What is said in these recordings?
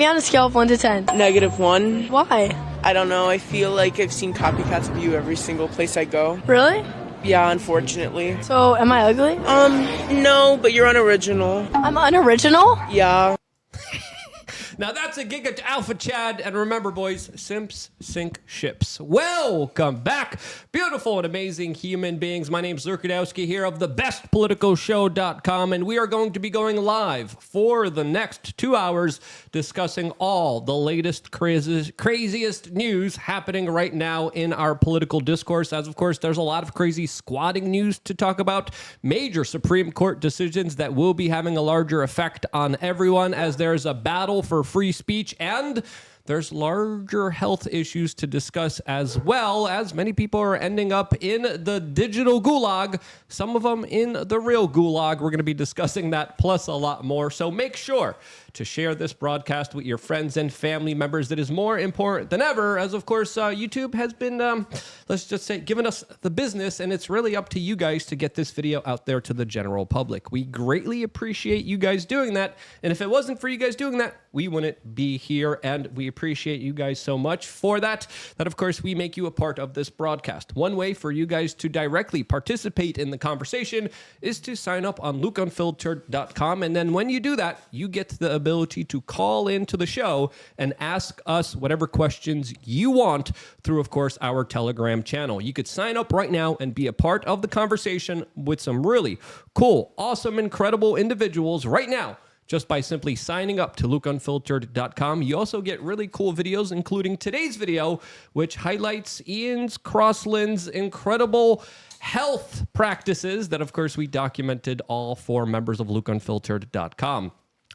me on a scale of 1 to 10. -1. Why? I don't know. I feel like I've seen copycats of you every single place I go. Really? Yeah, unfortunately. So, am I ugly? No, but you're unoriginal. I'm unoriginal? Yeah. Now that's a Giga Alpha Chad, and remember, boys, simps sink ships. Welcome back, beautiful and amazing human beings. My name's Zurkadowski here of thebestpoliticalshow.com, and we are going to be going live for the next 2 hours discussing all the latest craziest news happening right now in our political discourse. As of course, there's a lot of crazy squatting news to talk about, major Supreme Court decisions that will be having a larger effect on everyone as there's a battle for free speech, and there's larger health issues to discuss as well, as many people are ending up in the digital gulag, some of them in the real gulag. We're going to be discussing that plus a lot more. So make sure to share this broadcast with your friends and family members. That is more important than ever, as of course YouTube has been, let's just say, giving us the business, and it's really up to you guys to get this video out there to the general public. We greatly appreciate you guys doing that, and if it wasn't for you guys doing that, we wouldn't be here, and we appreciate you guys so much for that. That, of course, we make you a part of this broadcast. One way for you guys to directly participate in the conversation is to sign up on LukeUnfiltered.com, and then when you do that, you get the ability to call into the show and ask us whatever questions you want through, of course, our Telegram channel. You could sign up right now and be a part of the conversation with some really cool, awesome, incredible individuals right now, just by simply signing up to LukeUnfiltered.com. You also get really cool videos, including today's video, which highlights Ian Crossland's incredible health practices that, of course, we documented all for members of LukeUnfiltered.com.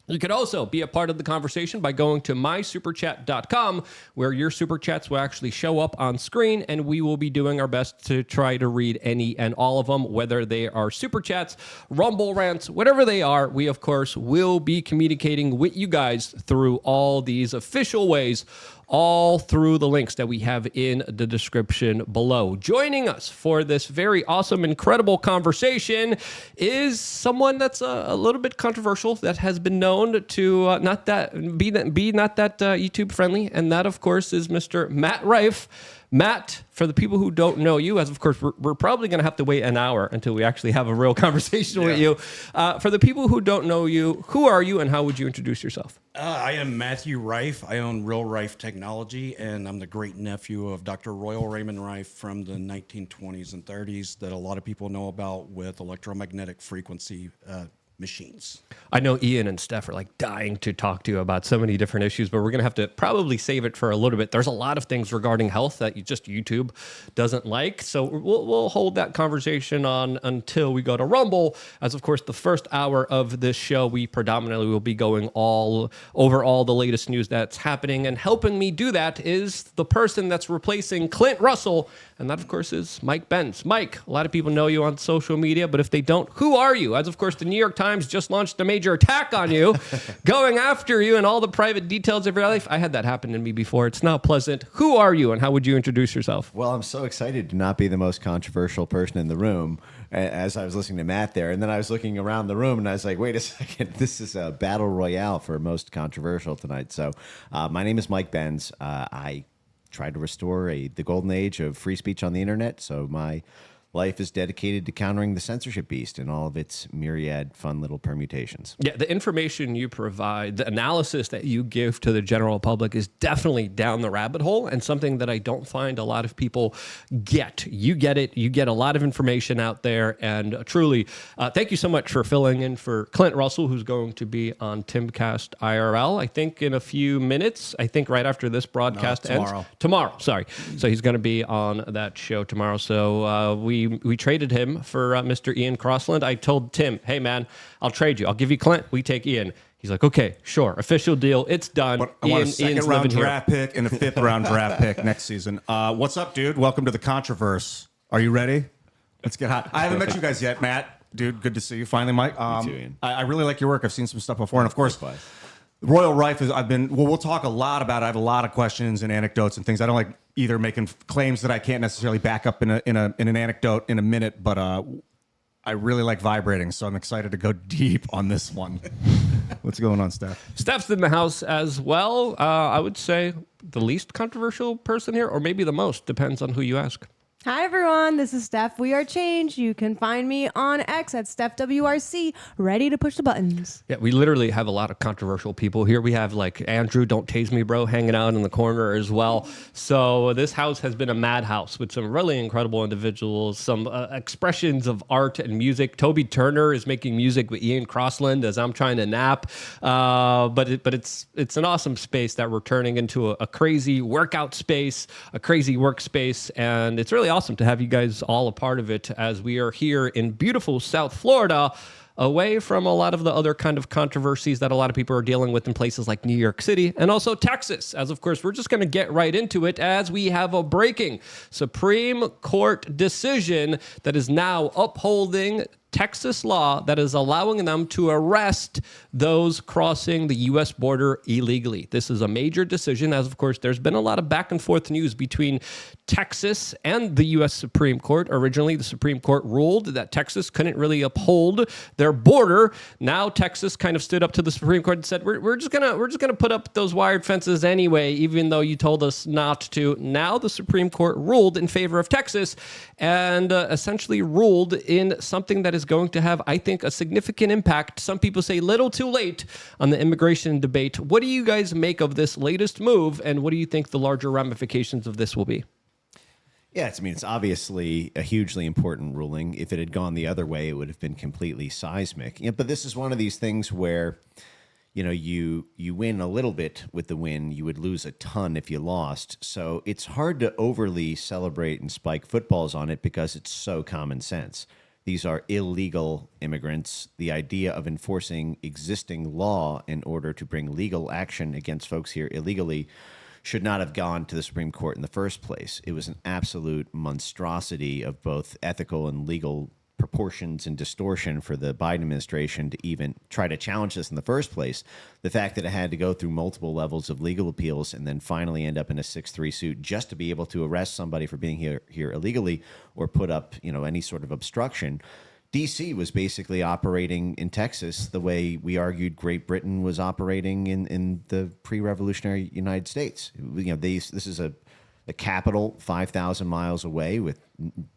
You could also be a part of the conversation by going to mysuperchat.com, where your super chats will actually show up on screen, and we will be doing our best to try to read any and all of them, whether they are super chats, rumble rants, whatever they are. We, of course, will be communicating with you guys through all these official ways, all through the links that we have in the description below. Joining us for this very awesome, incredible conversation is someone that's a little bit controversial, that has been known to not that YouTube friendly, and that, of course, is Mr. Matt Rife. Matt, for the people who don't know you, as of course we're probably going to have to wait an hour until we actually have a real conversation with you. For the people who don't know you, who are you and how would you introduce yourself? I am Matthew Rife. I own Real Rife Technology, and I'm the great nephew of Dr. Royal Raymond Rife from the 1920s and 30s that a lot of people know about with electromagnetic frequency machines. I know Ian and Steph are like dying to talk to you about so many different issues, but we're going to have to probably save it for a little bit. There's a lot of things regarding health that YouTube doesn't like, so we'll hold that conversation on until we go to Rumble. As of course, the first hour of this show, we predominantly will be going all over all the latest news that's happening, and helping me do that is the person that's replacing Clint Russell, and that, of course, is Mike Benz. Mike, a lot of people know you on social media, but if they don't, who are you? As of course, the New York Times just launched a major attack on you, going after you and all the private details of your life. I had that happen to me before. It's not pleasant. Who are you and how would you introduce yourself? Well, I'm so excited to not be the most controversial person in the room as I was listening to Matt there. And then I was looking around the room and I was like, wait a second, this is a battle royale for most controversial tonight. So my name is Mike Benz. I try to restore the golden age of free speech on the internet. So my life is dedicated to countering the censorship beast and all of its myriad fun little permutations. Yeah, the information you provide, the analysis that you give to the general public is definitely down the rabbit hole, and something that I don't find a lot of people get. You get it. You get a lot of information out there, and truly, thank you so much for filling in for Clint Russell, who's going to be on Timcast IRL, I think in a few minutes. I think right after this broadcast ends. Tomorrow, sorry. So he's going to be on that show tomorrow. So we traded him for Mr. Ian Crossland. I told Tim, hey, man, I'll trade you. I'll give you Clint. We take Ian. He's like, okay, sure. Official deal. It's done. But I want a second-round draft pick and a fifth-round draft pick next season. What's up, dude? Welcome to the Controverse. Are you ready? Let's get hot. I haven't met you guys yet, Matt. Dude, good to see you finally, Mike. Me too, Ian. I really like your work. I've seen some stuff before. And, of course, Royal Rife is, we'll talk a lot about it. I have a lot of questions and anecdotes and things. I don't like either making claims that I can't necessarily back up in an anecdote in a minute, but I really like vibrating, so I'm excited to go deep on this one. What's going on, Steph? Steph's in the house as well. I would say the least controversial person here, or maybe the most, depends on who you ask. Hi, everyone. This is Steph. We are changed. You can find me on X at StephWRC, ready to push the buttons. Yeah, we literally have a lot of controversial people here. We have like Andrew, don't tase me, bro, hanging out in the corner as well. So this house has been a madhouse with some really incredible individuals, some expressions of art and music. Toby Turner is making music with Ian Crossland as I'm trying to nap. But it's an awesome space that we're turning into a crazy workout space, a crazy workspace, and it's really awesome to have you guys all a part of it as we are here in beautiful South Florida, away from a lot of the other kind of controversies that a lot of people are dealing with in places like New York City and also Texas. As of course, we're just going to get right into it as we have a breaking Supreme Court decision that is now upholding Texas law that is allowing them to arrest those crossing the U.S. border illegally. This is a major decision, as of course there's been a lot of back and forth news between Texas and the U.S. Supreme Court. Originally, the Supreme Court ruled that Texas couldn't really uphold their border. Now Texas kind of stood up to the Supreme Court and said, we're just gonna put up those wired fences anyway, even though you told us not to. Now the Supreme Court ruled in favor of Texas and essentially ruled in something that is going to have, I think, a significant impact. Some people say little too late on the immigration debate. What do you guys make of this latest move, and what do you think the larger ramifications of this will be? Yeah, it's obviously a hugely important ruling. If it had gone the other way, it would have been completely seismic. Yeah, but this is one of these things where, you win a little bit with the win, you would lose a ton if you lost. So it's hard to overly celebrate and spike footballs on it because it's so common sense. These are illegal immigrants. The idea of enforcing existing law in order to bring legal action against folks here illegally should not have gone to the Supreme Court in the first place. It was an absolute monstrosity of both ethical and legal proportions and distortion for the Biden administration to even try to challenge this in the first place. The fact that it had to go through multiple levels of legal appeals and then finally end up in a 6-3 suit just to be able to arrest somebody for being here illegally or put up, any sort of obstruction. D.C. was basically operating in Texas the way we argued Great Britain was operating in the pre-revolutionary United States. This is a capital 5,000 miles away. With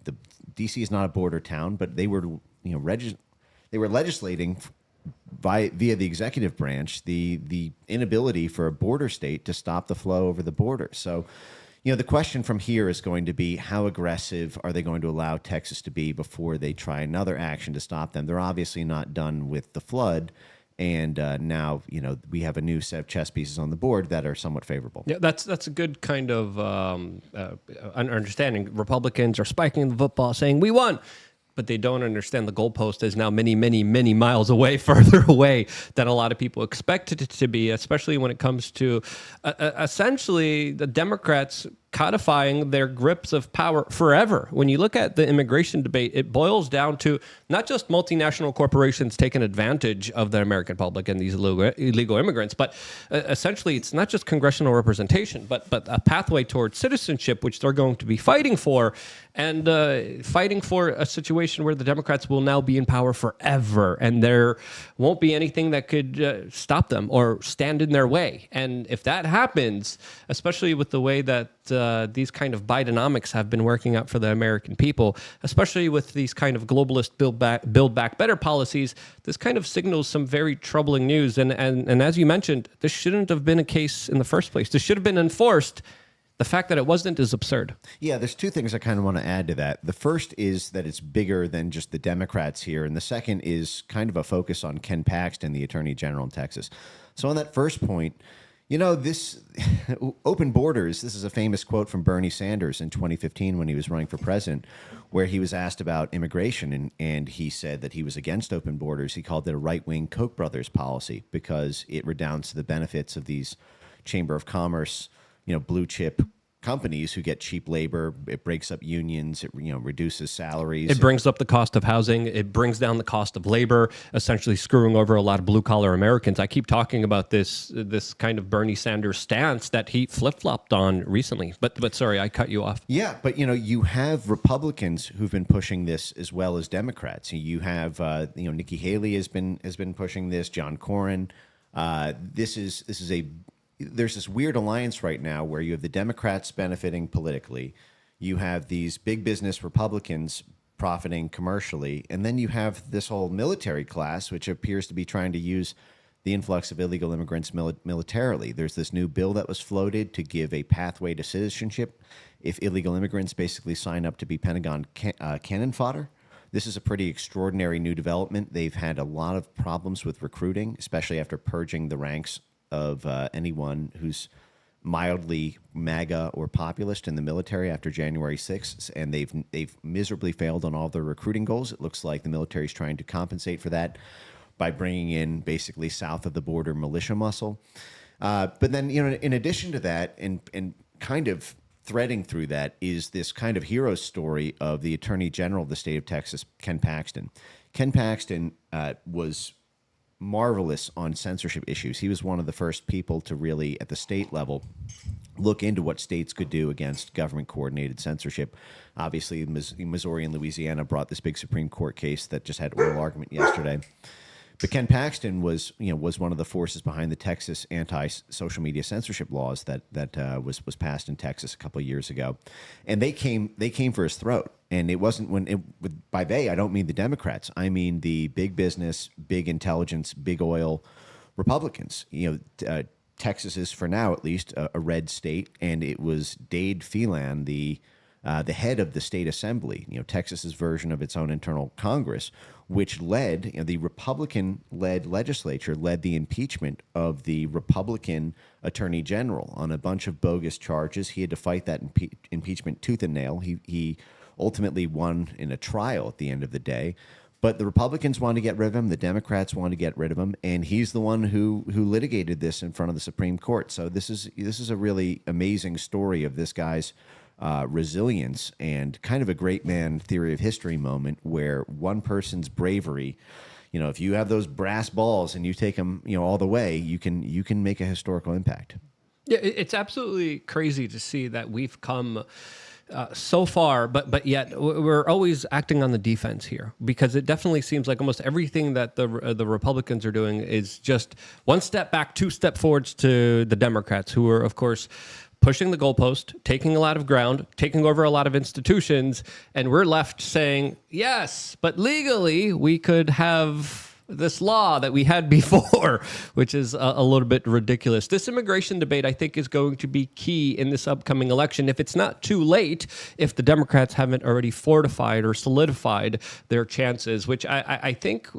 the D.C. is not a border town, but they were legislating via the executive branch the inability for a border state to stop the flow over the border. So, the question from here is going to be how aggressive are they going to allow Texas to be before they try another action to stop them? They're obviously not done with the flood. And now, we have a new set of chess pieces on the board that are somewhat favorable. Yeah, that's a good kind of understanding. Republicans are spiking the football, saying we won, but they don't understand the goalpost is now many, many, many miles away, further away than a lot of people expected it to be, especially when it comes to essentially the Democrats codifying their grips of power forever. When you look at the immigration debate, it boils down to not just multinational corporations taking advantage of the American public and these illegal immigrants, but essentially it's not just congressional representation, but a pathway towards citizenship, which they're going to be fighting for, and fighting for a situation where the Democrats will now be in power forever, and there won't be anything that could stop them or stand in their way. And if that happens, especially with the way that these kind of Bidenomics have been working out for the American people, especially with these kind of globalist build back better policies, this kind of signals some very troubling news. And as you mentioned, this shouldn't have been a case in the first place. This should have been enforced. The fact that it wasn't is absurd. Yeah, there's two things I kind of want to add to that. The first is that it's bigger than just the Democrats here. And the second is kind of a focus on Ken Paxton, the Attorney General in Texas. So on that first point, this open borders, this is a famous quote from Bernie Sanders in 2015 when he was running for president, where he was asked about immigration, and he said that he was against open borders. He called it a right-wing Koch brothers policy because it redounds to the benefits of these Chamber of Commerce, blue chip companies who get cheap labor. It breaks up unions. It reduces salaries. It brings up the cost of housing. It brings down the cost of labor, essentially screwing over a lot of blue collar Americans. I keep talking about this kind of Bernie Sanders stance that he flip flopped on recently. But sorry, I cut you off. Yeah, but you have Republicans who've been pushing this as well as Democrats. You have Nikki Haley has been pushing this. John Cornyn. There's this weird alliance right now where you have the Democrats benefiting politically, you have these big business Republicans profiting commercially, and then you have this whole military class, which appears to be trying to use the influx of illegal immigrants militarily. There's this new bill that was floated to give a pathway to citizenship if illegal immigrants basically sign up to be Pentagon cannon fodder. This is a pretty extraordinary new development. They've had a lot of problems with recruiting, especially after purging the ranks of anyone who's mildly MAGA or populist in the military after January 6th, and they've miserably failed on all their recruiting goals. It looks like the military is trying to compensate for that by bringing in basically south of the border militia muscle. But then, in addition to that, and kind of threading through that is this kind of hero story of the Attorney General of the state of Texas, Ken Paxton. Ken Paxton was marvelous on censorship issues. He was one of the first people to really, at the state level, look into what states could do against government-coordinated censorship. Obviously, Missouri and Louisiana brought this big Supreme Court case that just had oral argument yesterday. But Ken Paxton was one of the forces behind the Texas anti-social media censorship laws that was passed in Texas a couple of years ago, and they came for his throat. And it wasn't by they, I don't mean the Democrats. I mean the big business, big intelligence, big oil Republicans. Texas is, for now at least, a red state, and it was Dade Phelan, the head of the state assembly, Texas's version of its own internal Congress, which led, the Republican-led legislature led the impeachment of the Republican attorney general on a bunch of bogus charges. He had to fight that impeachment tooth and nail. He ultimately won in a trial at the end of the day. But the Republicans wanted to get rid of him. The Democrats wanted to get rid of him, and he's the one who litigated this in front of the Supreme Court. So this is a really amazing story of this guy's resilience and kind of a great man theory of history moment where one person's bravery, if you have those brass balls and you take them, all the way, you can make a historical impact. Yeah, it's absolutely crazy to see that we've come so far, but yet we're always acting on the defense here, because it definitely seems like almost everything that the Republicans are doing is just one step back, two step forwards to the Democrats, who are, of course, pushing the goalpost, taking a lot of ground, taking over a lot of institutions, and we're left saying, yes, but legally we could have this law that we had before, which is a little bit ridiculous. This immigration debate, I think, is going to be key in this upcoming election. If it's not too late, if the Democrats haven't already fortified or solidified their chances, which I think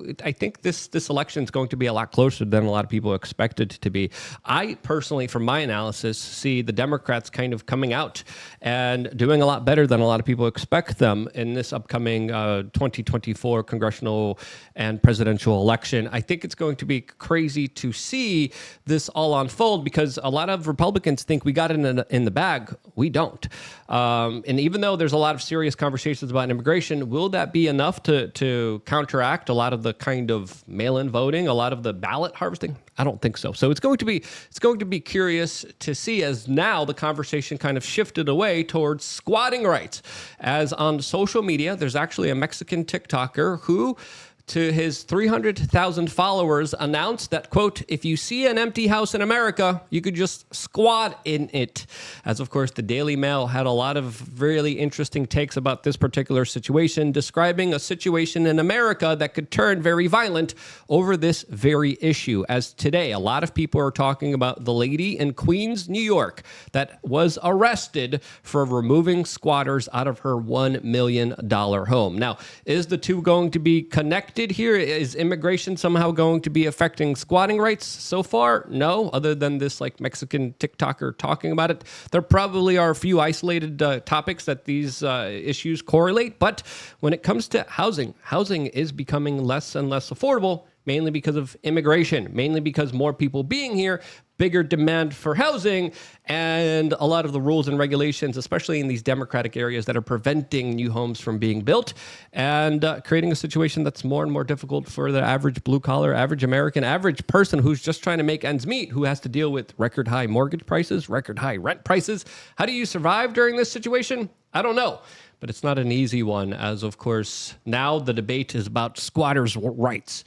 this election is going to be a lot closer than a lot of people expected to be. I personally, from my analysis, see the Democrats kind of coming out and doing a lot better than a lot of people expect them in this upcoming 2024 congressional and presidential election. I think it's going to be crazy to see this all unfold, because a lot of Republicans think we got it in the bag. We don't. And even though there's a lot of serious conversations about immigration, will that be enough to counteract a lot of the kind of mail-in voting, a lot of the ballot harvesting? I don't think so. So it's going to be curious to see, as now the conversation kind of shifted away towards squatting rights. As on social media, there's actually a Mexican TikToker who, to his 300,000 followers, announced that, quote, if you see an empty house in America, you could just squat in it. As, of course, the Daily Mail had a lot of really interesting takes about this particular situation, describing a situation in America that could turn very violent over this very issue. As today, a lot of people are talking about the lady in Queens, New York, that was arrested for removing squatters out of her $1 million home. Now, is the two going to be connected here? Is immigration somehow going to be affecting squatting rights? So far, no, other than this Mexican TikToker talking about it. There probably are a few isolated topics that these issues correlate, but when it comes to housing is becoming less and less affordable, mainly because of immigration, mainly because more people being here, bigger demand for housing and a lot of the rules and regulations, especially in these democratic areas that are preventing new homes from being built and creating a situation that's more and more difficult for the average blue collar, average American, average person who's just trying to make ends meet, who has to deal with record high mortgage prices, record high rent prices. How do you survive during this situation? I don't know. But it's not an easy one, as of course, now the debate is about squatters' rights.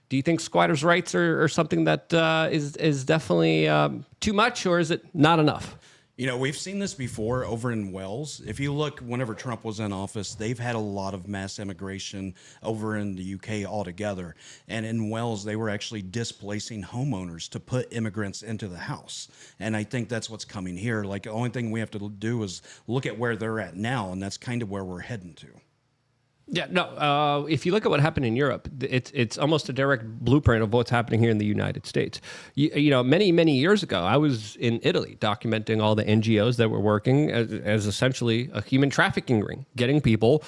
Do you think squatters' rights are something that is definitely too much, or is it not enough? You know, we've seen this before over in Wales. If you look, whenever Trump was in office, they've had a lot of mass immigration over in the UK altogether. And in Wales, they were actually displacing homeowners to put immigrants into the house. And I think that's what's coming here. Like, the only thing we have to do is look at where they're at now, and that's kind of where we're heading to. Yeah, no. If you look at what happened in Europe, it's almost a direct blueprint of what's happening here in the United States. You know, many years ago, I was in Italy documenting all the NGOs that were working as essentially a human trafficking ring, getting people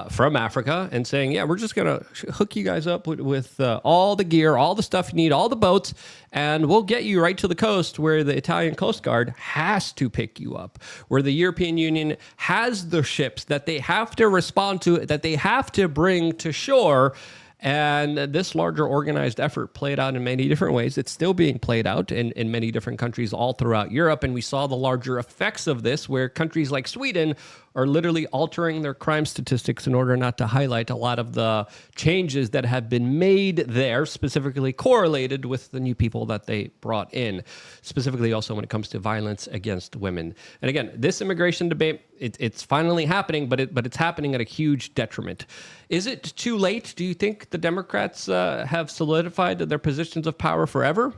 from Africa and saying, yeah, we're just going to hook you guys up with all the gear, all the stuff you need, all the boats, and we'll get you right to the coast where the Italian Coast Guard has to pick you up, where the European Union has the ships that they have to respond to, that they have to bring to shore. And this larger organized effort played out in many different ways. It's still being played out in many different countries all throughout Europe. And we saw the larger effects of this, where countries like Sweden are literally altering their crime statistics in order not to highlight a lot of the changes that have been made there, specifically correlated with the new people that they brought in, specifically also when it comes to violence against women. And again, this immigration debate, it's finally happening, but it's happening at a huge detriment. Is it too late? Do you think the Democrats have solidified their positions of power forever?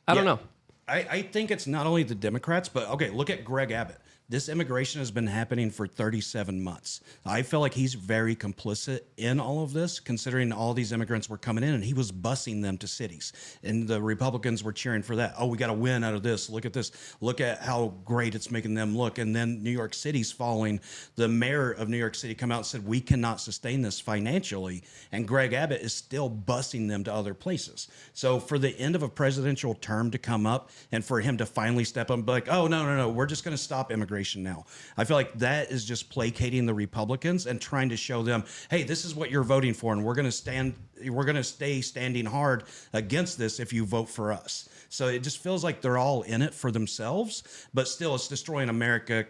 I don't know. I think it's not only the Democrats, but okay, look at Greg Abbott. This immigration has been happening for 37 months. I feel like he's very complicit in all of this, considering all these immigrants were coming in and he was busing them to cities. And the Republicans were cheering for that. Oh, we got to win out of this. Look at this. Look at how great it's making them look. And then New York City's following. The mayor of New York City come out and said, we cannot sustain this financially. And Greg Abbott is still busing them to other places. So for the end of a presidential term to come up and for him to finally step up and be like, oh, no, we're just going to stop immigration now. I feel like that is just placating the Republicans and trying to show them, hey, this is what you're voting for, and we're going to stay standing hard against this if you vote for us. So it just feels like they're all in it for themselves, but still it's destroying America.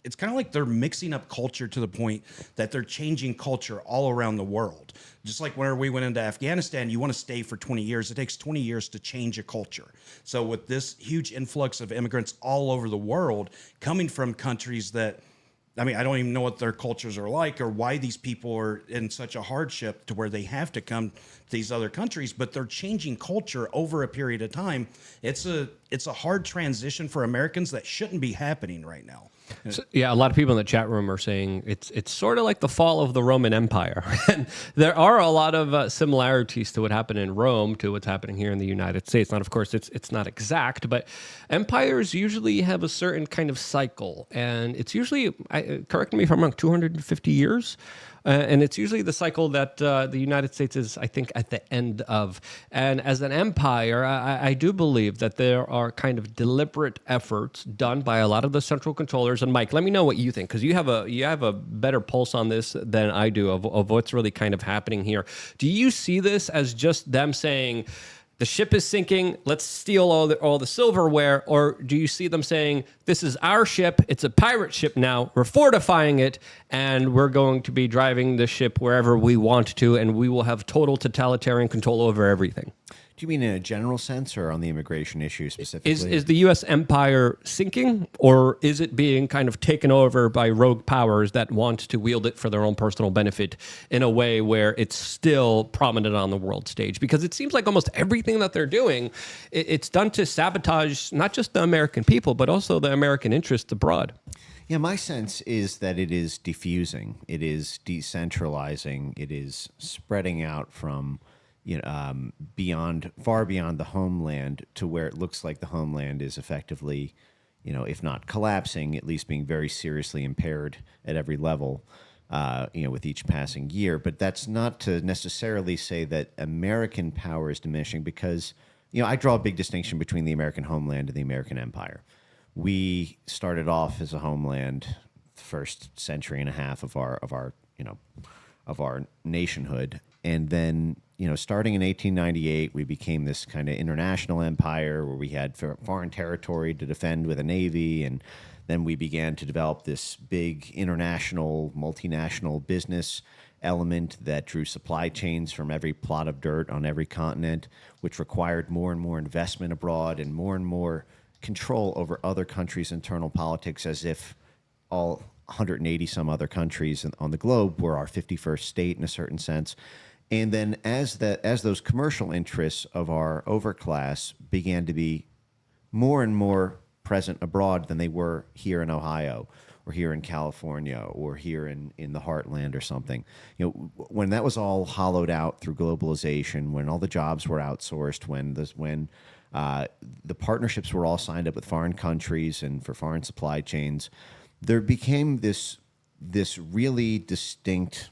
It's kind of like they're mixing up culture to the point that they're changing culture all around the world. Just like whenever we went into Afghanistan, you want to stay for 20 years. It takes 20 years to change a culture. So with this huge influx of immigrants all over the world coming from countries that, I mean, I don't even know what their cultures are like or why these people are in such a hardship to where they have to come to these other countries, but they're changing culture over a period of time. It's a hard transition for Americans that shouldn't be happening right now. So, yeah, a lot of people in the chat room are saying it's sort of like the fall of the Roman Empire. And there are a lot of similarities to what happened in Rome to what's happening here in the United States. Now, of course, it's not exact, but empires usually have a certain kind of cycle. And it's usually, correct me if I'm wrong, 250 years. And it's usually the cycle that the United States is, I think, at the end of. And as an empire, I do believe that there are kind of deliberate efforts done by a lot of the central controllers. And Mike, let me know what you think, because you have a better pulse on this than I do of what's really kind of happening here. Do you see this as just them saying, the ship is sinking, let's steal all the silverware? Or do you see them saying, this is our ship, it's a pirate ship now, we're fortifying it, and we're going to be driving the ship wherever we want to, and we will have total totalitarian control over everything? Do you mean in a general sense or on the immigration issue specifically? Is the U.S. empire sinking, or is it being kind of taken over by rogue powers that want to wield it for their own personal benefit in a way where it's still prominent on the world stage? Because it seems like almost everything that they're doing, it's done to sabotage not just the American people, but also the American interests abroad. Yeah, my sense is that it is diffusing, it is decentralizing, it is spreading out from far beyond the homeland to where it looks like the homeland is effectively, if not collapsing, at least being very seriously impaired at every level, with each passing year. But that's not to necessarily say that American power is diminishing, because I draw a big distinction between the American homeland and the American empire. We started off as a homeland the first century and a half of our nationhood, and then starting in 1898, we became this kind of international empire where we had foreign territory to defend with a navy, and then we began to develop this big international, multinational business element that drew supply chains from every plot of dirt on every continent, which required more and more investment abroad and more control over other countries' internal politics, as if all 180 some other countries on the globe were our 51st state in a certain sense. And then as those commercial interests of our overclass began to be more and more present abroad than they were here in Ohio or here in California or here in the heartland or something. When that was all hollowed out through globalization, when all the jobs were outsourced, when the partnerships were all signed up with foreign countries and for foreign supply chains, there became this really distinct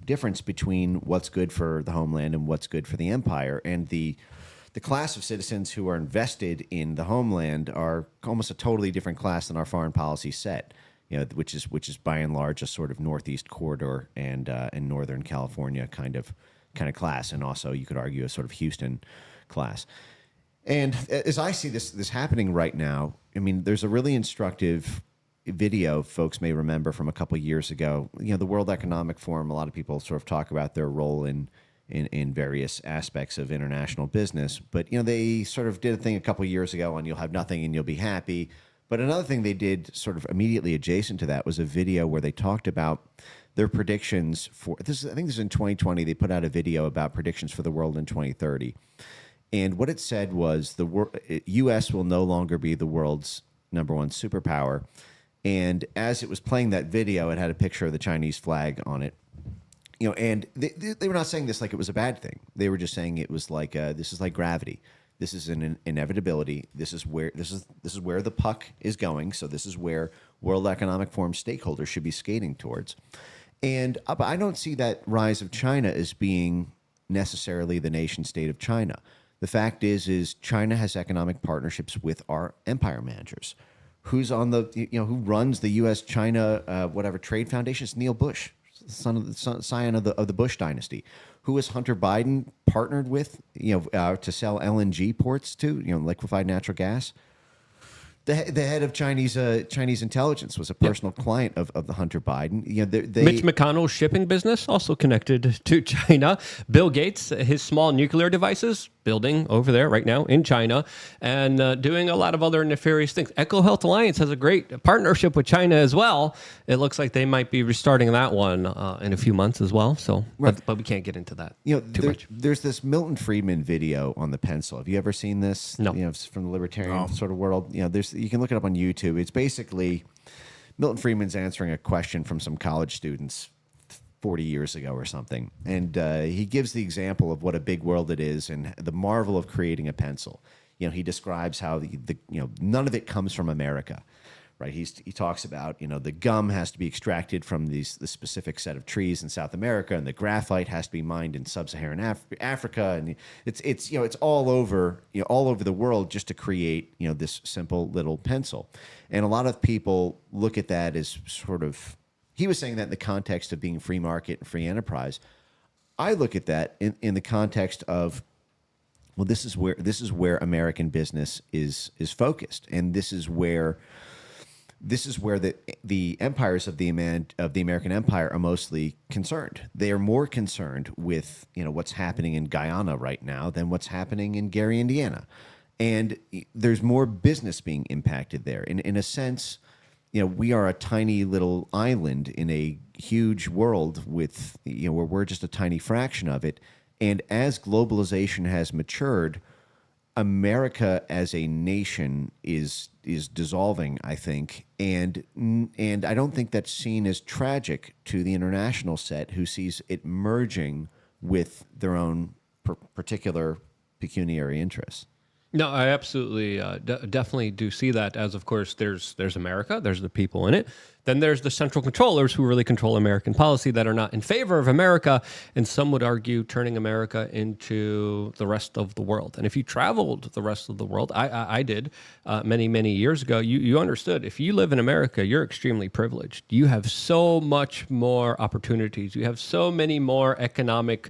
difference between what's good for the homeland and what's good for the empire. And the class of citizens who are invested in the homeland are almost a totally different class than our foreign policy set, which is by and large a sort of northeast corridor and northern California kind of class, and also you could argue a sort of Houston class. And as I see this happening right now, I mean, there's a really instructive video folks may remember from a couple of years ago. The World Economic Forum, a lot of people sort of talk about their role in various aspects of international business. But, they sort of did a thing a couple of years ago on you'll have nothing and you'll be happy. But another thing they did sort of immediately adjacent to that was a video where they talked about their predictions for this. I think this is in 2020. They put out a video about predictions for the world in 2030. And what it said was the U.S. will no longer be the world's number one superpower. And as it was playing that video, it had a picture of the Chinese flag on it. And they were not saying this like it was a bad thing. They were just saying it was like this is like gravity. This is an inevitability. This is where the puck is going. So this is where World Economic Forum stakeholders should be skating towards. And but I don't see that rise of China as being necessarily the nation state of China. The fact is China has economic partnerships with our empire managers. Who's on who runs the U.S.-China whatever trade foundation? It's Neil Bush, scion of the Bush dynasty. Who is Hunter Biden partnered with? To sell LNG ports to liquefied natural gas. The head of Chinese intelligence was a personal client of the Hunter Biden. Mitch McConnell's shipping business also connected to China. Bill Gates, his small nuclear devices, building over there right now in China, and doing a lot of other nefarious things. EcoHealth Alliance has a great partnership with China as well. It looks like they might be restarting that one in a few months as well. So, right. but we can't get into that too much. There's this Milton Friedman video on the pencil. Have you ever seen this? No. From the libertarian sort of world. You can look it up on YouTube. It's basically Milton Friedman's answering a question from some college students 40 years ago or something. And he gives the example of what a big world it is and the marvel of creating a pencil. He describes how the none of it comes from America, right? He talks about, the gum has to be extracted from the specific set of trees in South America, and the graphite has to be mined in sub-Saharan Africa. And it's all over the world just to create, this simple little pencil. And a lot of people look at that as sort of, he was saying that in the context of being free market and free enterprise. I look at that in the context of, well, this is where American business is focused, and this is where the empires of the American empire are mostly concerned. They are more concerned with what's happening in Guyana right now than what's happening in Gary, Indiana, and there's more business being impacted there. In a sense, we are a tiny little island in a huge world with, where we're just a tiny fraction of it. And as globalization has matured, America as a nation is dissolving, I think. And I don't think that's seen as tragic to the international set, who sees it merging with their own particular pecuniary interests. No, I absolutely definitely do see that, as of course there's America, there's the people in it, Then there's the central controllers who really control American policy that are not in favor of America, and some would argue turning America into the rest of the world. And if you traveled the rest of the world, I did many, many years ago, you understood if you live in America, you're extremely privileged. You have so much more opportunities. You have so many more economic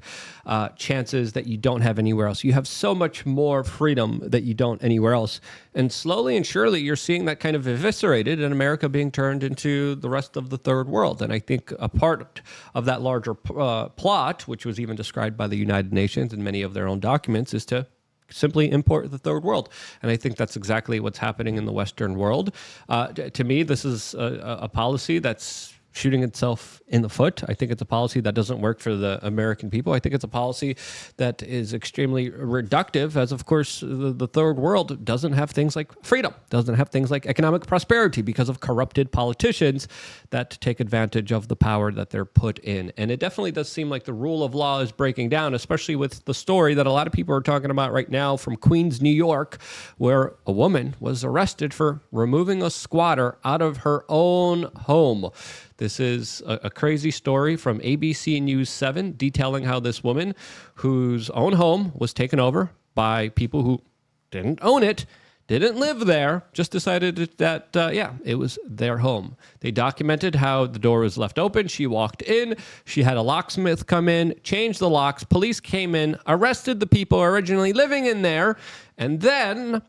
chances that you don't have anywhere else. You have so much more freedom that you don't anywhere else. And slowly and surely, you're seeing that kind of eviscerated in America being turned into the rest of the third world. And I think a part of that larger plot, which was even described by the United Nations in many of their own documents, is to simply import the third world. And I think that's exactly what's happening in the Western world. To me, this is a policy that's shooting itself in the foot. I think it's a policy that doesn't work for the American people. I think it's a policy that is extremely reductive, as of course the third world doesn't have things like freedom, doesn't have things like economic prosperity because of corrupted politicians that take advantage of the power that they're put in. And it definitely does seem like the rule of law is breaking down, especially with the story that a lot of people are talking about right now from Queens, New York, where a woman was arrested for removing a squatter out of her own home. This is a crazy story from ABC News 7 detailing how this woman, whose own home was taken over by people who didn't own it, didn't live there, just decided that, it was their home. They documented how the door was left open. She walked in. She had a locksmith come in, change the locks. Police came in, arrested the people originally living in there, and then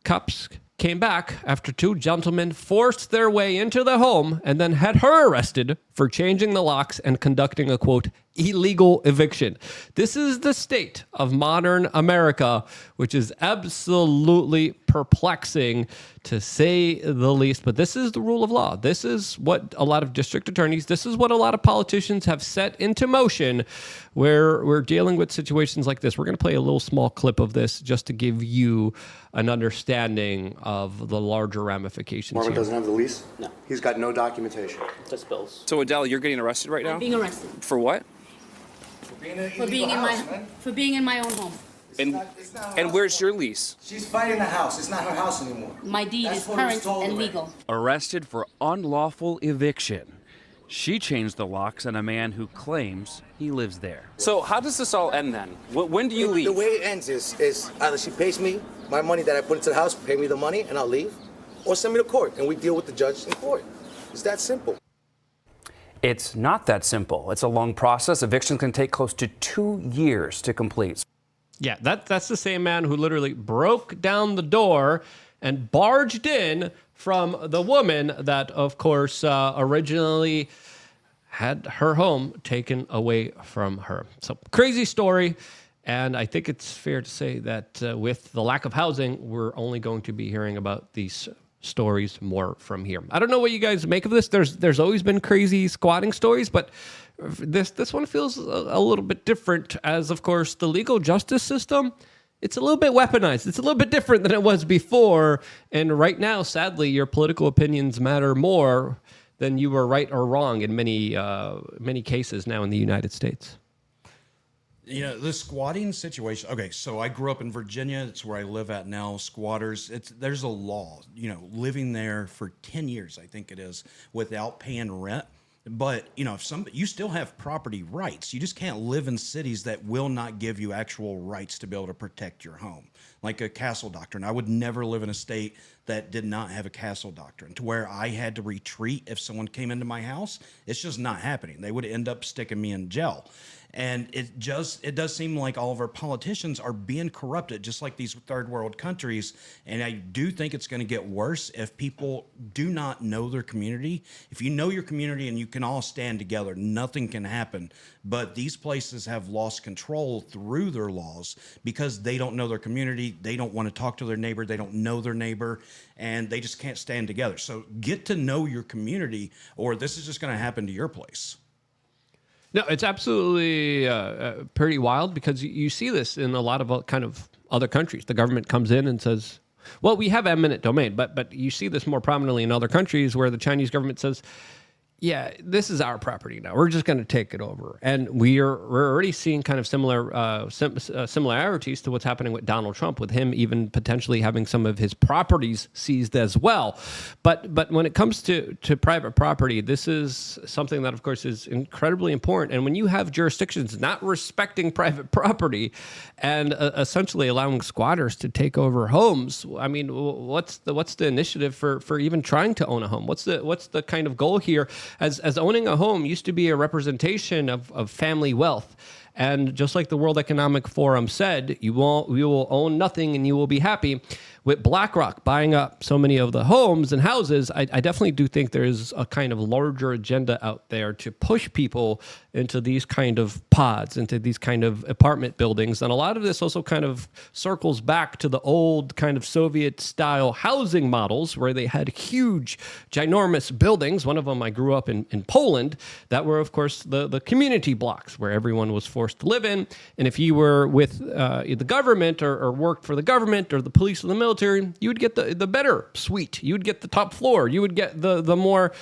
cops came back after two gentlemen forced their way into the home and then had her arrested for changing the locks and conducting a, quote, illegal eviction. This is the state of modern America, which is absolutely perplexing to say the least. But this is the rule of law. This is what a lot of district attorneys, this is what a lot of politicians have set into motion where we're dealing with situations like this. We're going to play a little small clip of this just to give you an understanding of the larger ramifications Marvin here. doesn't have the lease? No. He's got no documentation. Just bills. So Adele, you're getting arrested right now? I'm being arrested For what? for being in my own home. And where's your lease? She's fighting the house. It's not her house anymore. My deed That's is what was current told and already. legal. Arrested for unlawful eviction. She changed the locks on a man who claims he lives there. So how does this all end then? When do you leave? The way it ends is either she pays me my money that I put into the house, pay me the money, and I'll leave, or send me to court, and we deal with the judge in court. It's that simple. It's not that simple. It's a long process. Evictions can take close to 2 years to complete. Yeah, that's the same man who literally broke down the door and barged in from the woman that, of course, originally had her home taken away from her. So crazy story. And I think it's fair to say that with the lack of housing, we're only going to be hearing about these stories more from here. I don't know what you guys make of this. There's always been crazy squatting stories, but this one feels a little bit different, as of course the legal justice system, it's a little bit weaponized. It's a little bit different than it was before. And right now, sadly, your political opinions matter more than you were right or wrong in many cases now in the United States. You know, the squatting situation. Okay, so I grew up in Virginia. It's where I live at now. Squatters, there's a law, you know, living there for 10 years, I think it is, without paying rent. But, you know, you still have property rights. You just can't live in cities that will not give you actual rights to be able to protect your home. Like a castle doctrine. I would never live in a state that did not have a castle doctrine, to where I had to retreat if someone came into my house. It's just not happening. They would end up sticking me in jail. And it does seem like all of our politicians are being corrupted, just like these third world countries. And I do think it's going to get worse if people do not know their community. If you know your community and you can all stand together, nothing can happen. But these places have lost control through their laws because they don't know their community. They don't want to talk to their neighbor. They don't know their neighbor, and they just can't stand together. So get to know your community, or this is just going to happen to your place. No, it's absolutely pretty wild because you see this in a lot of kind of other countries. The government comes in and says, well, we have eminent domain, but you see this more prominently in other countries where the Chinese government says, yeah, this is our property now. We're just going to take it over, and we're already seeing kind of similar similarities to what's happening with Donald Trump, with him even potentially having some of his properties seized as well. But when it comes to private property, this is something that, of course, is incredibly important. And when you have jurisdictions not respecting private property and essentially allowing squatters to take over homes, I mean, what's the initiative for even trying to own a home? What's the kind of goal here? As owning a home used to be a representation of family wealth. And just like the World Economic Forum said, you will own nothing and you will be happy. With BlackRock buying up so many of the homes and houses, I definitely do think there's a kind of larger agenda out there to push people into these kind of pods, into these kind of apartment buildings. And a lot of this also kind of circles back to the old kind of Soviet-style housing models where they had huge, ginormous buildings. One of them I grew up in Poland that were, of course, the community blocks where everyone was forced to live in. And if you were with the government or worked for the government or the police or the military, you would get the better suite. You would get the top floor. You would get the more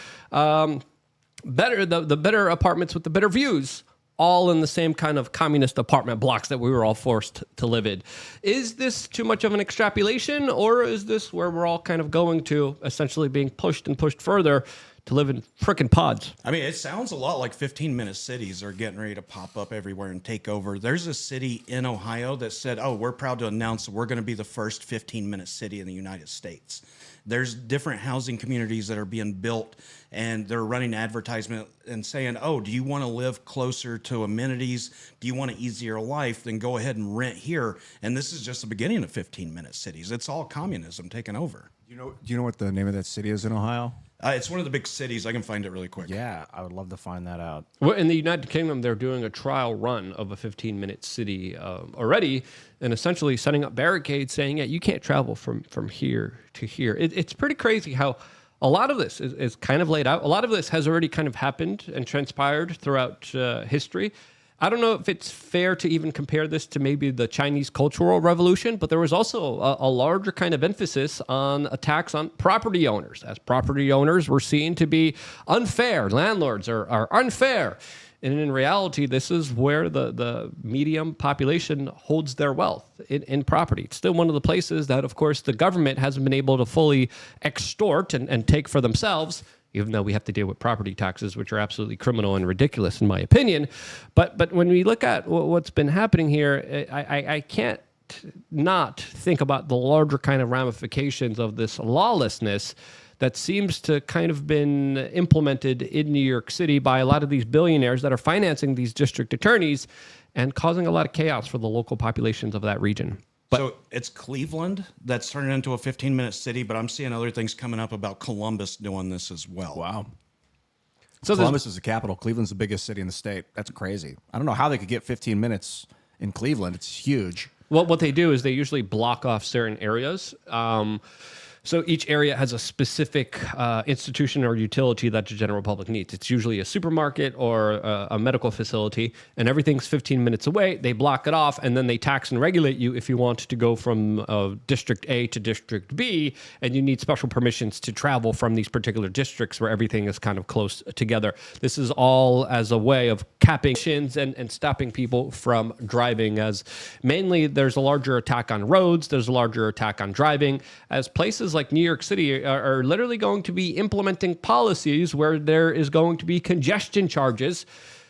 better the better apartments with the better views, all in the same kind of communist apartment blocks that we were all forced to live in. Is this too much of an extrapolation, or is this where we're all kind of going to, essentially being pushed and pushed further to live in frickin' pods? I mean, it sounds a lot like 15-minute cities are getting ready to pop up everywhere and take over. There's a city in Ohio that said, oh, we're proud to announce that we're going to be the first 15-minute city in the United States. There's different housing communities that are being built, and they're running advertisement and saying, oh, do you want to live closer to amenities? Do you want an easier life? Then go ahead and rent here. And this is just the beginning of 15-minute cities. It's all communism taking over. Do you know what the name of that city is in Ohio? It's one of the big cities. I can find it really quick. Yeah, I would love to find that out. Well, in the United Kingdom, they're doing a trial run of a 15-minute city already, and essentially setting up barricades saying, yeah, you can't travel from here to here. It's pretty crazy how a lot of this is kind of laid out. A lot of this has already kind of happened and transpired throughout history. I don't know if it's fair to even compare this to maybe the Chinese Cultural Revolution, but there was also a larger kind of emphasis on attacks on property owners, as property owners were seen to be unfair. Landlords are unfair. And in reality, this is where the medium population holds their wealth in property. It's still one of the places that, of course, the government hasn't been able to fully extort and take for themselves, even though we have to deal with property taxes, which are absolutely criminal and ridiculous, in my opinion. But when we look at what's been happening here, I can't not think about the larger kind of ramifications of this lawlessness that seems to kind of been implemented in New York City by a lot of these billionaires that are financing these district attorneys and causing a lot of chaos for the local populations of that region. So it's Cleveland that's turning into a 15-minute city, but I'm seeing other things coming up about Columbus doing this as well. Wow. So Columbus is the capital. Cleveland's the biggest city in the state. That's crazy. I don't know how they could get 15 minutes in Cleveland. It's huge. Well, what they do is they usually block off certain areas. So each area has a specific institution or utility that the general public needs. It's usually a supermarket or a medical facility, and everything's 15 minutes away. They block it off, and then they tax and regulate you if you want to go from District A to District B, and you need special permissions to travel from these particular districts where everything is kind of close together. This is all as a way of capping and stopping people from driving, as mainly there's a larger attack on roads, there's a larger attack on driving, as places like New York City are literally going to be implementing policies where there is going to be congestion charges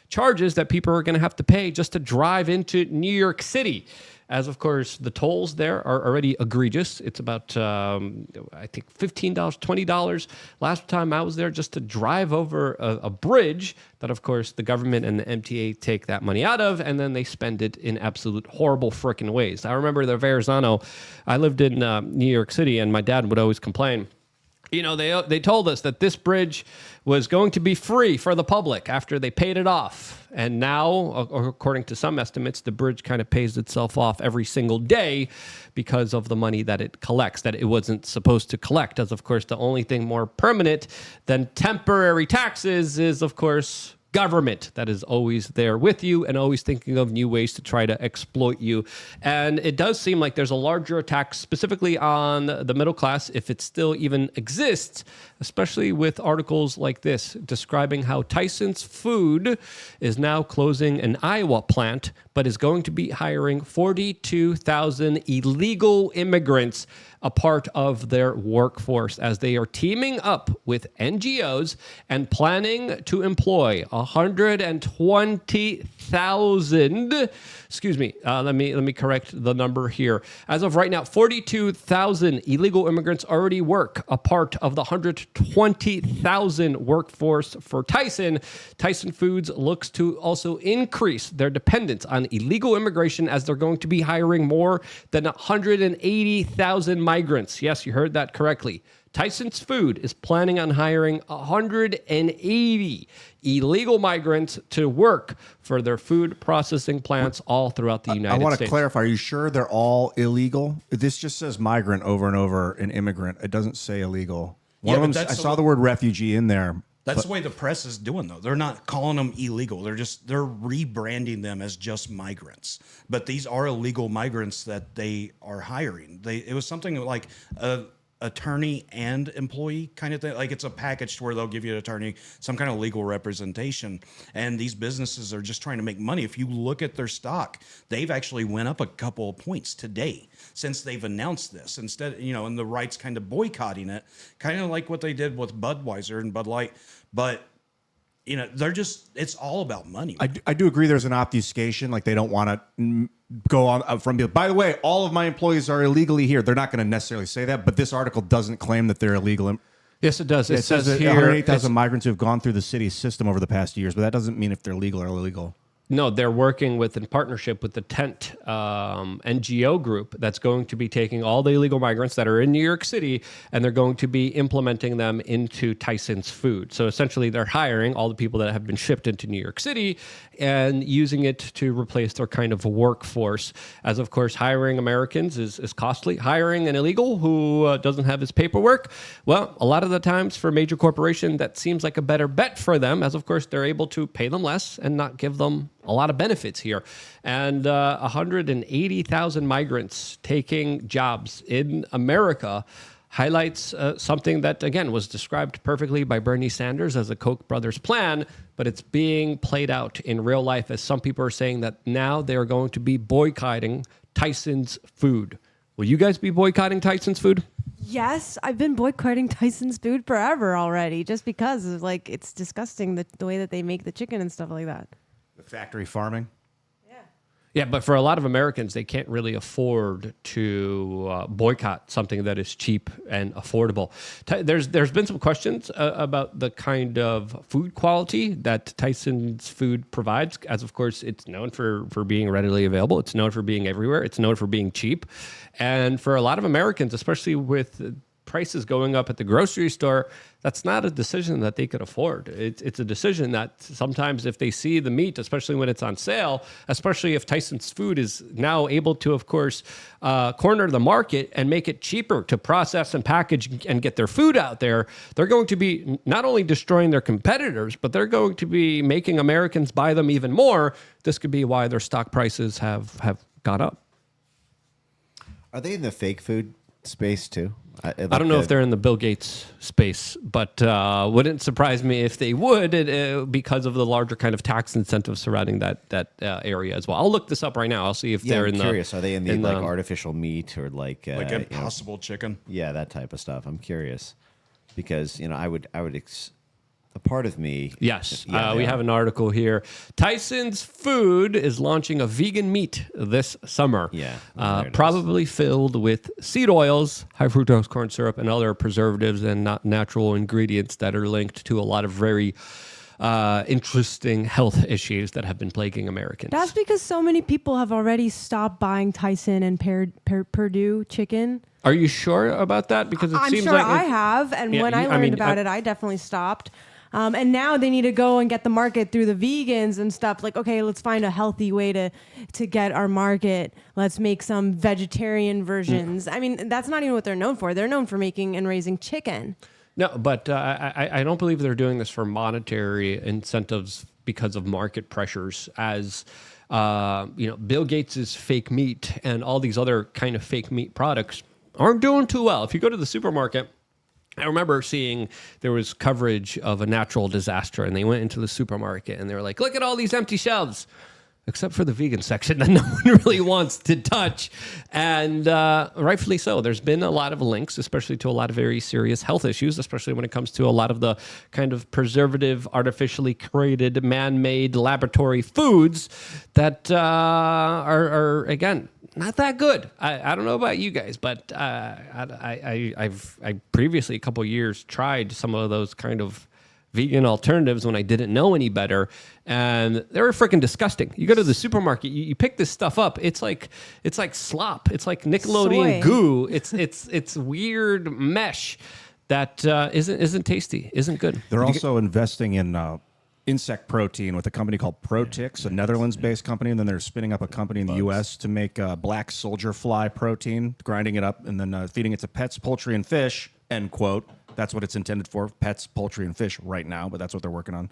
that people are going to have to pay just to drive into New York City. As, of course, the tolls there are already egregious. It's about, I think, $15, $20. Last time I was there just to drive over a bridge that, of course, the government and the MTA take that money out of, and then they spend it in absolute horrible frickin' ways. I remember the Verrazano. I lived in New York City, and my dad would always complain. You know, they told us that this bridge was going to be free for the public after they paid it off. And now, according to some estimates, the bridge kind of pays itself off every single day because of the money that it collects, that it wasn't supposed to collect. As, of course, the only thing more permanent than temporary taxes is, of course, government that is always there with you and always thinking of new ways to try to exploit you. And it does seem like there's a larger attack specifically on the middle class, if it still even exists, especially with articles like this describing how Tyson's Food is now closing an Iowa plant, but is going to be hiring 42,000 illegal immigrants, a part of their workforce, as they are teaming up with NGOs and planning to employ 120,000. Excuse me. Let me correct the number here. As of right now, 42,000 illegal immigrants already work, a part of the 120,000 workforce for Tyson. Tyson Foods looks to also increase their dependence on illegal immigration, as they're going to be hiring more than 180,000 migrants. Yes, you heard that correctly. Tyson's Food is planning on hiring 180 illegal migrants to work for their food processing plants all throughout the United States. I want to clarify, are you sure they're all illegal? This just says migrant over and over, and immigrant. It doesn't say illegal. One of them, I saw the word refugee in there. That's the way the press is doing, though. They're not calling them illegal. They're rebranding them as just migrants. But these are illegal migrants that they are hiring. It was something like attorney and employee kind of thing. Like, it's a package to where they'll give you an attorney, some kind of legal representation. And these businesses are just trying to make money. If you look at their stock, they've actually went up a couple of points today since they've announced this. Instead, and the right's kind of boycotting it, kind of like what they did with Budweiser and Bud Light. But it's all about money. I do agree there's an obfuscation. Like, they don't want to go on from, by the way, all of my employees are illegally here. They're not going to necessarily say that, but this article doesn't claim that they're illegal. Yes, it does. It says here 108,000 migrants who have gone through the city's system over the past years, but that doesn't mean if they're legal or illegal. No, they're working in partnership with the Tent NGO group that's going to be taking all the illegal migrants that are in New York City, and they're going to be implementing them into Tyson's Food. So essentially, they're hiring all the people that have been shipped into New York City and using it to replace their kind of workforce. As of course, hiring Americans is costly. Hiring an illegal who doesn't have his paperwork, well, a lot of the times for a major corporation, that seems like a better bet for them, as of course they're able to pay them less and not give them a lot of benefits here. And 180,000 migrants taking jobs in America highlights something that, again, was described perfectly by Bernie Sanders as a Koch brothers plan, but it's being played out in real life, as some people are saying that now they're going to be boycotting Tyson's Food. Will you guys be boycotting Tyson's Food? Yes, I've been boycotting Tyson's Food forever already, just because it's disgusting the way that they make the chicken and stuff like that. The factory farming? Yeah, but for a lot of Americans, they can't really afford to boycott something that is cheap and affordable. There's been some questions about the kind of food quality that Tyson's Food provides, as of course it's known for being readily available. It's known for being everywhere. It's known for being cheap. And for a lot of Americans, especially with prices going up at the grocery store, that's not a decision that they could afford. It's a decision that sometimes if they see the meat, especially when it's on sale, especially if Tyson's Food is now able to, of course, corner the market and make it cheaper to process and package and get their food out there, they're going to be not only destroying their competitors, but they're going to be making Americans buy them even more. This could be why their stock prices have gone up. Are they in the fake food space too? I don't know if they're in the Bill Gates space, but wouldn't surprise me if they would, because of the larger kind of tax incentives surrounding that area as well. I'll look this up right now. I'll see if they're in curious. Are they in the artificial meat or like Impossible chicken? Yeah, that type of stuff. I'm curious because I would a part of me. Yes, we have an article here. Tyson's Food is launching a vegan meat this summer. Yeah, probably filled with seed oils, high fructose corn syrup, and other preservatives and not natural ingredients that are linked to a lot of very interesting health issues that have been plaguing Americans. That's because so many people have already stopped buying Tyson and Purdue chicken. Are you sure about that? Because it seems like I have, and when I learned about it, I definitely stopped. And now they need to go and get the market through the vegans and stuff. Like, okay, let's find a healthy way to get our market. Let's make some vegetarian versions. I mean, that's not even what they're known for. They're known for making and raising chicken. No, but I don't believe they're doing this for monetary incentives because of market pressures. As Bill Gates's fake meat and all these other kind of fake meat products aren't doing too well. If you go to the supermarket, I remember seeing there was coverage of a natural disaster, and they went into the supermarket and they were like, look at all these empty shelves, except for the vegan section that no one really wants to touch. And rightfully so. There's been a lot of links, especially to a lot of very serious health issues, especially when it comes to a lot of the kind of preservative, artificially created, man-made laboratory foods that are again, not that good. I don't know about you guys, but I've previously, a couple of years, tried some of those kind of vegan alternatives when I didn't know any better, and they were freaking disgusting. You go to the supermarket, you pick this stuff up. It's like slop. It's like Nickelodeon Soy. goo. It's weird mesh that isn't tasty, isn't good. They're also investing in insect protein with a company called Protix, a Netherlands-based company, and then they're spinning up a company in the U.S. to make black soldier fly protein, grinding it up, and then feeding it to pets, poultry, and fish, end quote. That's what it's intended for, pets, poultry, and fish right now, but that's what they're working on.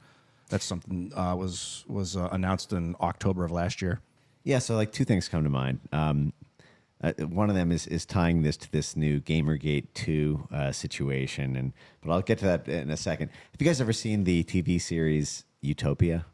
That's something was announced in October of last year. Yeah, so like two things come to mind. One of them is tying this to this new Gamergate 2 situation, but I'll get to that in a second. Have you guys ever seen the TV series Utopia?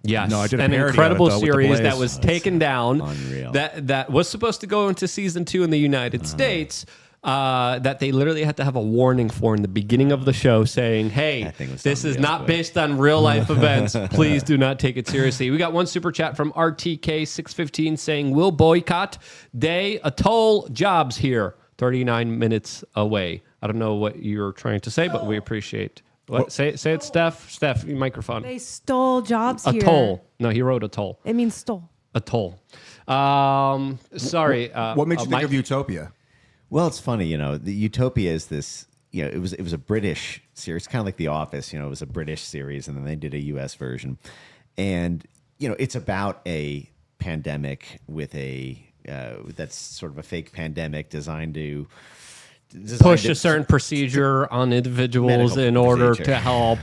Yes, No, I did a an parody incredible of it, though, with the series that Blaze. was taken down. Unreal. That was supposed to go into season 2 in the United States. That they literally had to have a warning for in the beginning of the show saying, hey, That thing was this is unreal not quick. based on real life events. Please do not take it seriously. We got one super chat from RTK615 saying, we'll boycott day atoll jobs here, 39 minutes away. I don't know what you're trying to say, but we appreciate. What? Say it, Steph. Steph, your microphone. They stole jobs here. Atoll. No, he wrote atoll. It means stole. Atoll. Sorry. What made you think of Utopia? Well, it's funny, the Utopia is this, it was a British series, kind of like The Office, it was a British series, and then they did a U.S. version. And, it's about a pandemic with that's sort of a fake pandemic designed to push a certain procedure on individuals Medical in order procedure. to help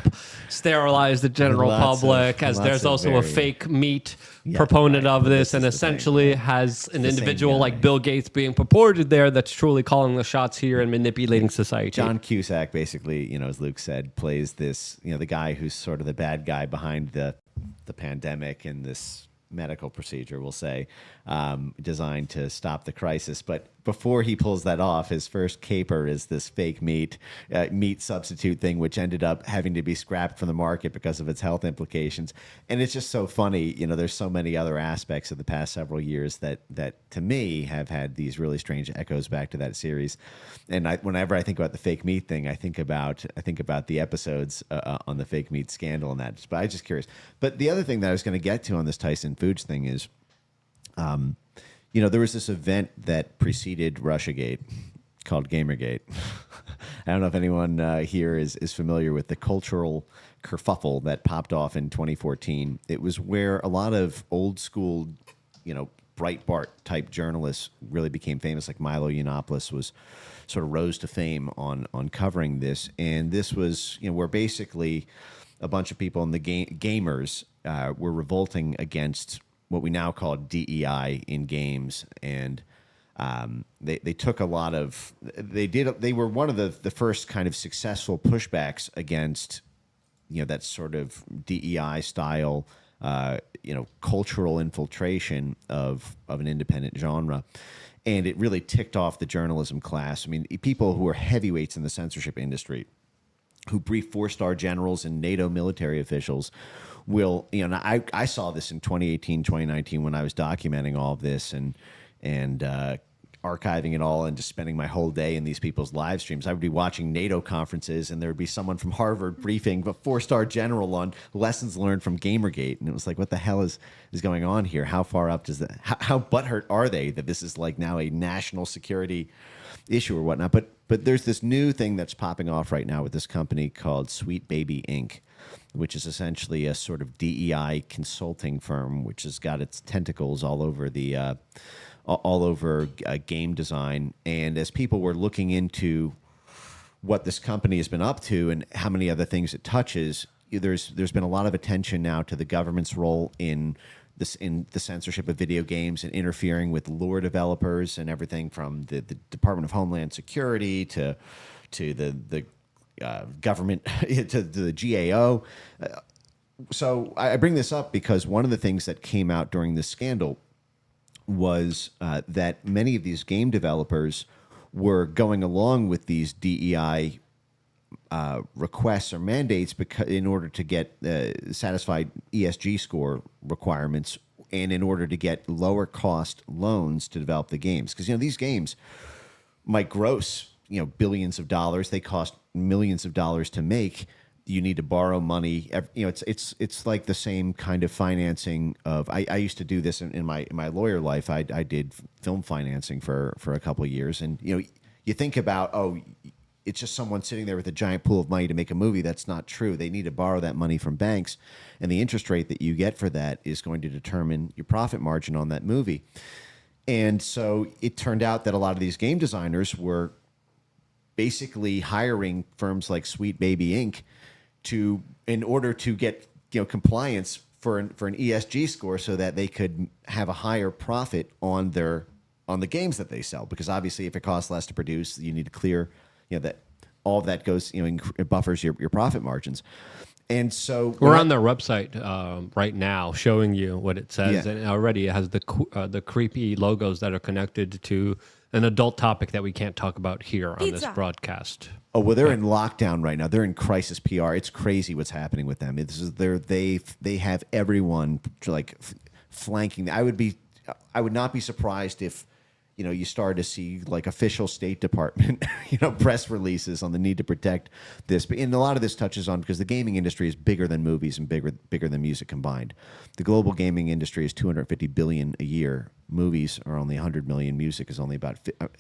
sterilize the general Lots public, of- as lots there's of also a very- fake meat Yeah, proponent right. of this, This and is the thing. essentially has an the same individual guy. like Bill Gates being purported there that's truly calling the shots here and manipulating society. John Cusack basically, as Luke said, plays this, the guy who's sort of the bad guy behind the pandemic and this medical procedure, we'll say, designed to stop the crisis. But before he pulls that off, his first caper is this fake meat substitute thing, which ended up having to be scrapped from the market because of its health implications. And it's just so funny. There's so many other aspects of the past several years that to me have had these really strange echoes back to that series. And whenever I think about the fake meat thing, I think about the episodes on the fake meat scandal and that. But I'm just curious. But the other thing that I was going to get to on this Tyson Foods thing is, there was this event that preceded Russiagate called Gamergate. I don't know if anyone here is familiar with the cultural kerfuffle that popped off in 2014. It was where a lot of old school, Breitbart type journalists really became famous. Like Milo Yiannopoulos was sort of rose to fame on covering this. And this was, where basically a bunch of people in the gamers were revolting against what we now call DEI in games, and they took a lot of they were one of the first kind of successful pushbacks against that sort of DEI style cultural infiltration of an independent genre. And it really ticked off the journalism class. I mean, people who are heavyweights in the censorship industry, who brief 4-star generals and NATO military officials will, and I saw this in 2018, 2019 when I was documenting all of this and archiving it all and just spending my whole day in these people's live streams. I would be watching NATO conferences and there would be someone from Harvard briefing a 4-star general on lessons learned from Gamergate. And it was like, what the hell is going on here? How far up does that, how butthurt are they that this is like now a national security issue or whatnot? But there's this new thing that's popping off right now with this company called Sweet Baby Inc., which is essentially a sort of DEI consulting firm, which has got its tentacles all over game design. And as people were looking into what this company has been up to and how many other things it touches, there's been a lot of attention now to the government's role in the censorship of video games and interfering with lore developers and everything from the Department of Homeland Security to the government to the GAO. So I bring this up because one of the things that came out during this scandal was that many of these game developers were going along with these DEI requests or mandates because in order to get satisfied ESG score requirements and in order to get lower cost loans to develop the games. Because, these games might gross, billions of dollars. They cost millions of dollars to make. You need to borrow money. It's like the same kind of financing of. I used to do this in my lawyer life. I did film financing for a couple of years, and you think about it's just someone sitting there with a giant pool of money to make a movie. That's not true. They need to borrow that money from banks, and the interest rate that you get for that is going to determine your profit margin on that movie. And so it turned out that a lot of these game designers were basically hiring firms like Sweet Baby Inc. in order to get compliance for an ESG score, so that they could have a higher profit on the games that they sell. Because obviously, if it costs less to produce, you need to clear that all of that goes it buffers your profit margins. And so we're on their website right now, showing you what it says, and already it has the creepy logos that are connected to an adult topic that we can't talk about here on this broadcast. Oh, well, they're in lockdown right now. They're in crisis PR. It's crazy what's happening with them. They have everyone flanking. I would not be surprised if you started to see like official State Department, press releases on the need to protect this. But a lot of this touches on, because the gaming industry is bigger than movies and bigger than music combined. The global gaming industry is $250 billion a year. Movies are only 100 million. Music is only about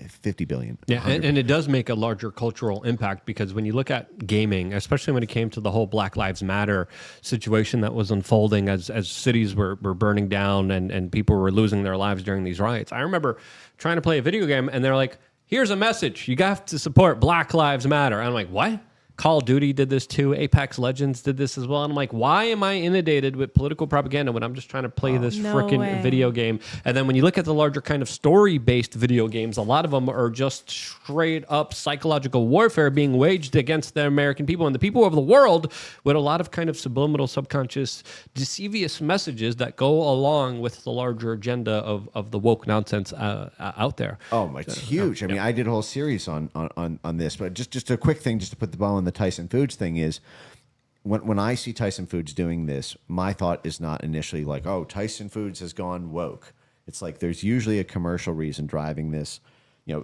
50 billion. Yeah, and it does make a larger cultural impact, because when you look at gaming, especially when it came to the whole Black Lives Matter situation that was unfolding as cities were burning down and people were losing their lives during these riots. I remember trying to play a video game, and they're like, here's a message. You have to support Black Lives Matter. And I'm like, what? Call of Duty did this too. Apex Legends did this as well. And I'm like, why am I inundated with political propaganda when I'm just trying to play this freaking video game? And then when you look at the larger kind of story-based video games, a lot of them are just straight up psychological warfare being waged against the American people and the people of the world, with a lot of kind of subliminal, subconscious, deceivious messages that go along with the larger agenda of the woke nonsense out there. Oh, it's huge. I mean, I did a whole series on this, but just a quick thing, just to put the ball in the Tyson Foods thing is, when I see Tyson Foods doing this, my thought is not initially like, oh, Tyson Foods has gone woke. It's like there's usually a commercial reason driving this.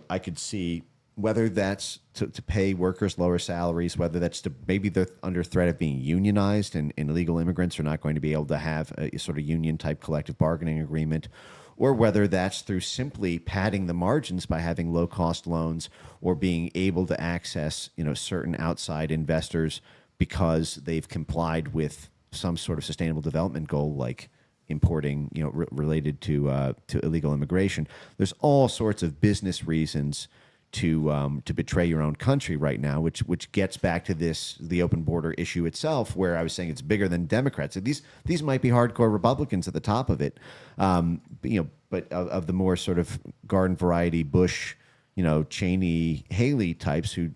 I could see whether that's to pay workers lower salaries, whether that's to maybe they're under threat of being unionized and illegal immigrants are not going to be able to have a sort of union type collective bargaining agreement, or whether that's through simply padding the margins by having low-cost loans or being able to access, certain outside investors because they've complied with some sort of sustainable development goal, like importing, related to illegal immigration. There's all sorts of business reasons to betray your own country right now, which gets back to the open border issue itself, where I was saying it's bigger than Democrats. These might be hardcore Republicans at the top of it, but of the more sort of garden variety Bush, Cheney, Haley types who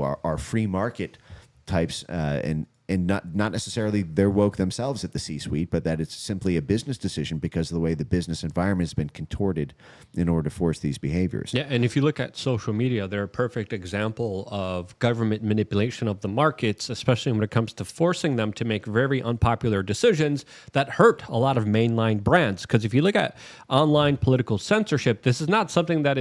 are free market types, and not necessarily they're woke themselves at the C-suite, but that it's simply a business decision because of the way the business environment has been contorted in order to force these behaviors. Yeah, and if you look at social media, they're a perfect example of government manipulation of the markets, especially when it comes to forcing them to make very unpopular decisions that hurt a lot of mainline brands. Because if you look at online political censorship, this is not something that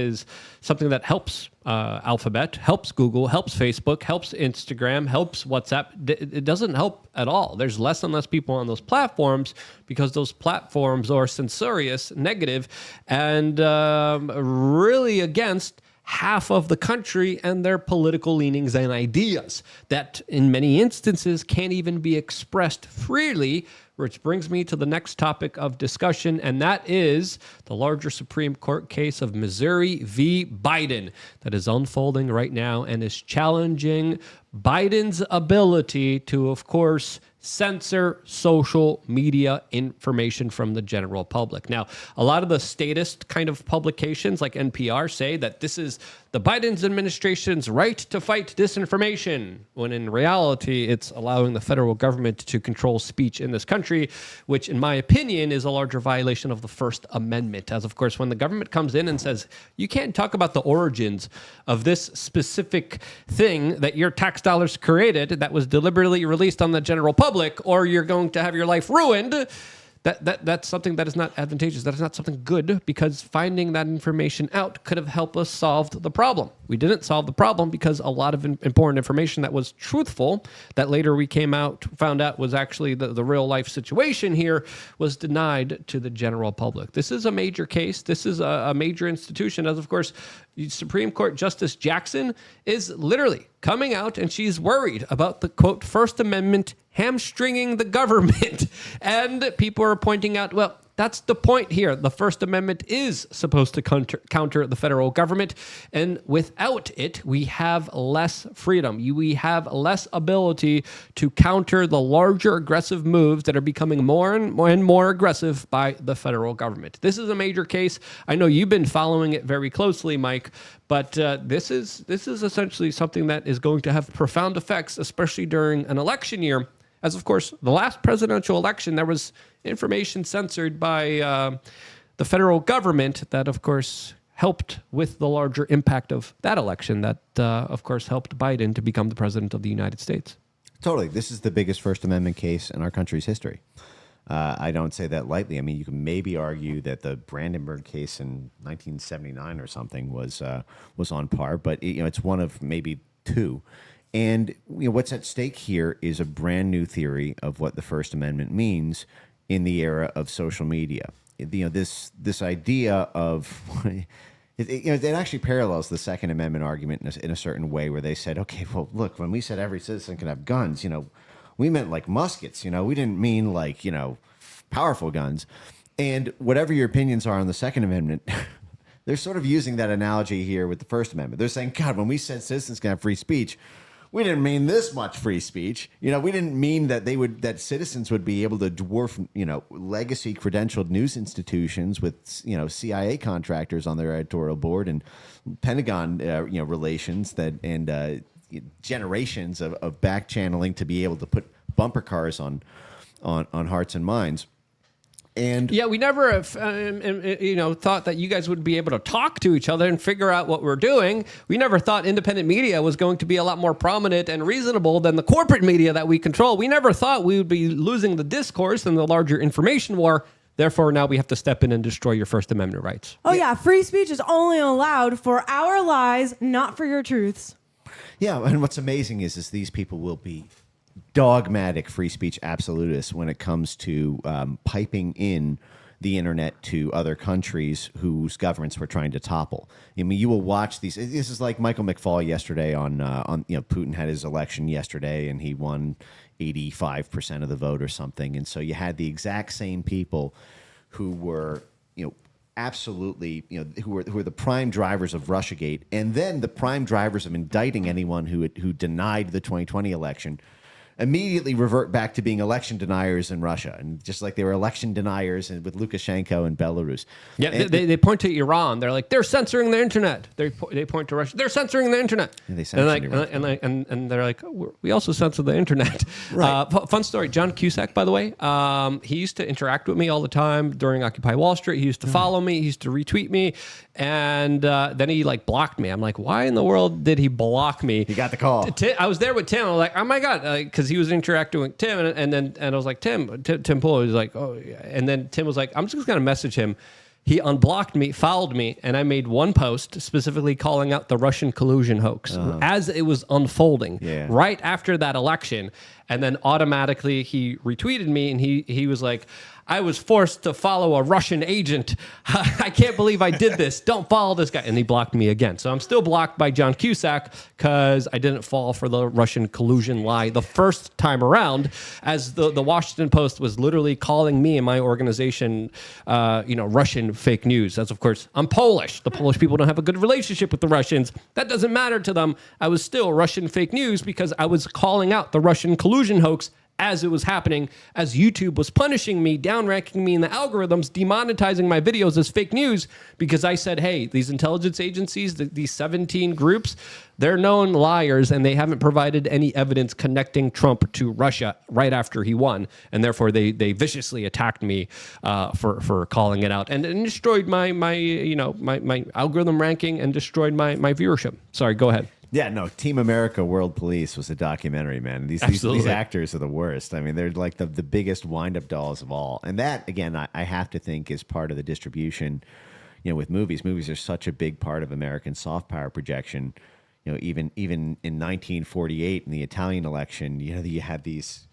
helps Alphabet, helps Google, helps Facebook, helps Instagram, helps WhatsApp. It doesn't help at all. There's less and less people on those platforms because those platforms are censorious, negative, and really against half of the country and their political leanings and ideas that in many instances can't even be expressed freely, which brings me to the next topic of discussion, and that is the larger Supreme Court case of Missouri v. Biden that is unfolding right now and is challenging Biden's ability to, of course, censor social media information from the general public. Now, a lot of the statist kind of publications like NPR say that this is the Biden administration's right to fight disinformation, when in reality, it's allowing the federal government to control speech in this country, which, in my opinion, is a larger violation of the First Amendment. As, of course, when the government comes in and says, you can't talk about the origins of this specific thing that your tax dollars created that was deliberately released on the general public, or you're going to have your life ruined, that's something that is not advantageous. That is not something good, because finding that information out could have helped us solve the problem. We didn't solve the problem because a lot of important information that was truthful, that later we found out was actually the real life situation here, was denied to the general public. This is a major case. This is a major institution. As of course, Supreme Court Justice Jackson is literally coming out, and she's worried about the, quote, First Amendment hamstringing the government. And people are pointing out, well, that's the point here. The First Amendment is supposed to counter the federal government, and without it, we have less freedom. We have less ability to counter the larger aggressive moves that are becoming more and more aggressive by the federal government. This is a major case. I know you've been following it very closely, Mike, but this is essentially something that is going to have profound effects, especially during an election year. As, of course, the last presidential election, there was information censored by the federal government that, of course, helped with the larger impact of that election that, of course, helped Biden to become the president of the United States. Totally. This is the biggest First Amendment case in our country's history. I don't say that lightly. I mean, you can maybe argue that the Brandenburg case in 1979 or something was on par, but it's one of maybe two. And what's at stake here is a brand new theory of what the First Amendment means in the era of social media. This idea of it actually parallels the Second Amendment argument in a certain way, where they said, okay, well, look, when we said every citizen can have guns, we meant like muskets. We didn't mean like powerful guns. And whatever your opinions are on the Second Amendment, they're sort of using that analogy here with the First Amendment. They're saying, God, when we said citizens can have free speech, we didn't mean this much free speech. We didn't mean that citizens would be able to dwarf, legacy credentialed news institutions with, CIA contractors on their editorial board and Pentagon, relations and generations of back channeling to be able to put bumper cars on hearts and minds. And yeah, we never have, thought that you guys would be able to talk to each other and figure out what we're doing. We never thought independent media was going to be a lot more prominent and reasonable than the corporate media that we control. We never thought we would be losing the discourse in the larger information war. Therefore, now we have to step in and destroy your First Amendment rights. Oh, yeah. Free speech is only allowed for our lies, not for your truths. Yeah, and what's amazing is these people will be dogmatic free speech absolutists when it comes to piping in the internet to other countries whose governments we're trying to topple. I mean, you will watch these. This is like Michael McFaul yesterday on Putin had his election yesterday and he won 85% of the vote or something. And so you had the exact same people who were, absolutely, who were the prime drivers of Russiagate, and then the prime drivers of indicting anyone who denied the 2020 election, immediately revert back to being election deniers in Russia, and just like they were election deniers with Lukashenko and Belarus. Yeah, and they point to Iran. They're like, they're censoring the internet. They point to Russia. They're censoring the internet. And they censor and they're like, oh, we also censor the internet. Right. Fun story. John Cusack, by the way, he used to interact with me all the time during Occupy Wall Street. He used to follow me. He used to retweet me, and then he blocked me. I'm like, why in the world did he block me? He got the call. I was there with Tim. I was like, oh my god, because he was interacting with Tim, and I was like, Tim Pool. He was like, oh yeah. And then Tim was like, I'm just gonna message him. He unblocked me, followed me, and I made one post specifically calling out the Russian collusion hoax as it was unfolding right after that election. And then automatically he retweeted me, and he was like, I was forced to follow a Russian agent. I can't believe I did this. Don't follow this guy. And he blocked me again. So I'm still blocked by John Cusack because I didn't fall for the Russian collusion lie the first time around, as the Washington Post was literally calling me and my organization, Russian fake news. As of course, I'm Polish. The Polish people don't have a good relationship with the Russians. That doesn't matter to them. I was still Russian fake news because I was calling out the Russian collusion hoax as it was happening, as YouTube was punishing me, downranking me in the algorithms, demonetizing my videos as fake news because I said, hey, these intelligence agencies, these 17 groups, they're known liars and they haven't provided any evidence connecting Trump to Russia right after he won. And therefore, they viciously attacked me for calling it out and destroyed my algorithm ranking and destroyed my viewership. Sorry, go ahead. Yeah, no, Team America World Police was a documentary, man. These actors are the worst. I mean, they're like the biggest wind-up dolls of all. And that, again, I have to think is part of the distribution, with movies. Movies are such a big part of American soft power projection. Even in 1948 in the Italian election, you had these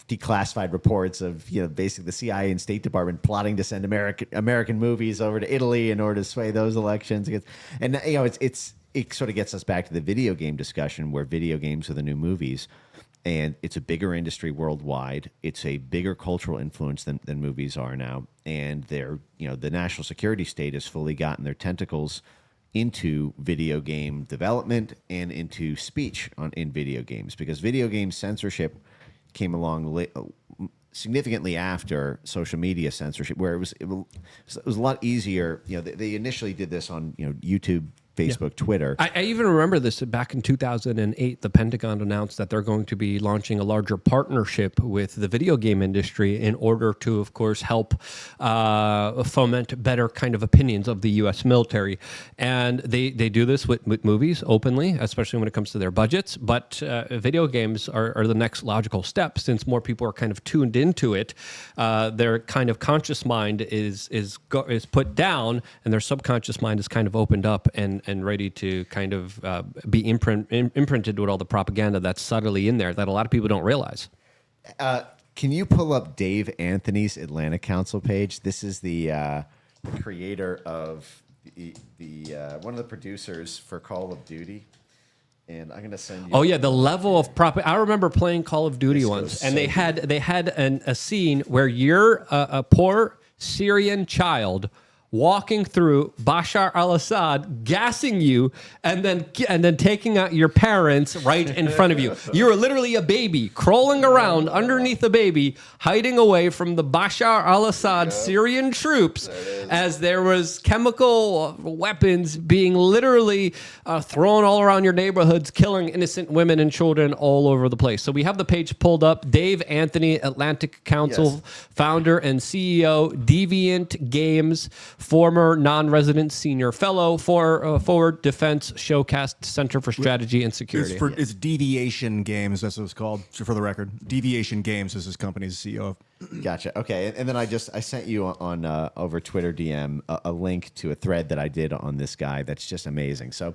declassified reports of basically the CIA and State Department plotting to send American movies over to Italy in order to sway those elections. And it sort of gets us back to the video game discussion where video games are the new movies. And it's a bigger industry worldwide. It's a bigger cultural influence than movies are now. And the national security state has fully gotten their tentacles into video game development and into speech in video games, because video game censorship came along significantly after social media censorship, where it was a lot easier. They initially did this on YouTube, Facebook, Twitter. I even remember this back in 2008. The Pentagon announced that they're going to be launching a larger partnership with the video game industry in order to, of course, help foment better kind of opinions of the U.S. military. And they do this with movies openly, especially when it comes to their budgets. But video games are the next logical step, since more people are kind of tuned into it. Their kind of conscious mind is put down, and their subconscious mind is kind of opened up and ready to kind of be imprinted with all the propaganda that's subtly in there that a lot of people don't realize. Can you pull up Dave Anthony's Atlanta Council page? This is the creator of the one of the producers for Call of Duty. And I'm going to send you... Oh, yeah, the level of propaganda. I remember playing Call of Duty once, and they had a scene where you're a poor Syrian child walking through Bashar al-Assad, gassing you, and then taking out your parents right in front of you. You were literally a baby crawling around underneath a baby, hiding away from the Bashar al-Assad Syrian troops, as there was chemical weapons being literally thrown all around your neighborhoods, killing innocent women and children all over the place. So we have the page pulled up. Dave Anthony, Atlantic Council founder and CEO, Deviant Games, former non-resident senior fellow for Forward Defense Showcast Center for Strategy and Security. It's Deviation Games, that's what it's called, for the record. Deviation Games is his company's CEO. Gotcha. Okay, and then I sent you on over Twitter DM a link to a thread that I did on this guy that's just amazing. So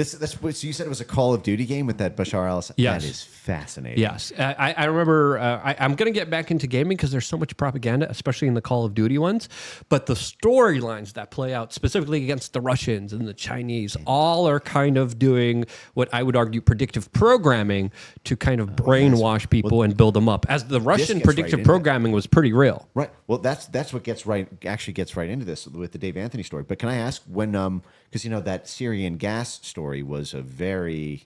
so you said it was a Call of Duty game with that Bashar al-Assad? Yes. That is fascinating. Yes. I remember, I'm going to get back into gaming because there's so much propaganda, especially in the Call of Duty ones. But the storylines that play out specifically against the Russians and the Chinese all are kind of doing what I would argue predictive programming to kind of brainwash people and build them up. As the Russian predictive programming was pretty real. Right. Well, that's what gets right into this with the Dave Anthony story. But can I ask when because that Syrian gas story was a very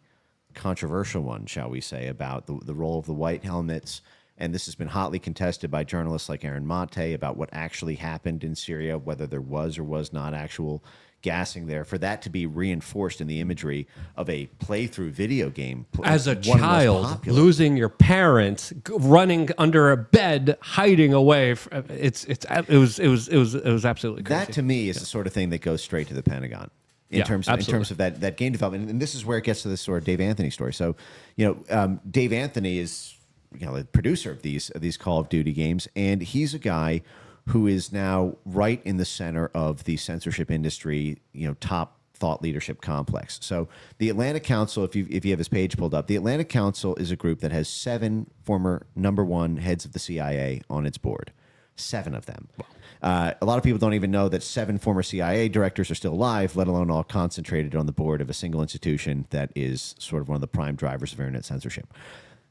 controversial one, shall we say, about the role of the white helmets, and this has been hotly contested by journalists like Aaron Mate about what actually happened in Syria, whether there was or was not actual gassing there, for that to be reinforced in the imagery of a playthrough video game. As a child, losing your parents, running under a bed, hiding away. It was absolutely crazy. That to me is the sort of thing that goes straight to the Pentagon. In terms of that game development, and this is where it gets to this sort of Dave Anthony story. So, Dave Anthony is the producer of these Call of Duty games, and he's a guy who is now right in the center of the censorship industry, top thought leadership complex. So the Atlantic Council, if you have his page pulled up, the Atlantic Council is a group that has 7 former #1 heads of the CIA on its board. 7 of them. A lot of people don't even know that 7 former CIA directors are still alive, let alone all concentrated on the board of a single institution that is sort of one of the prime drivers of internet censorship.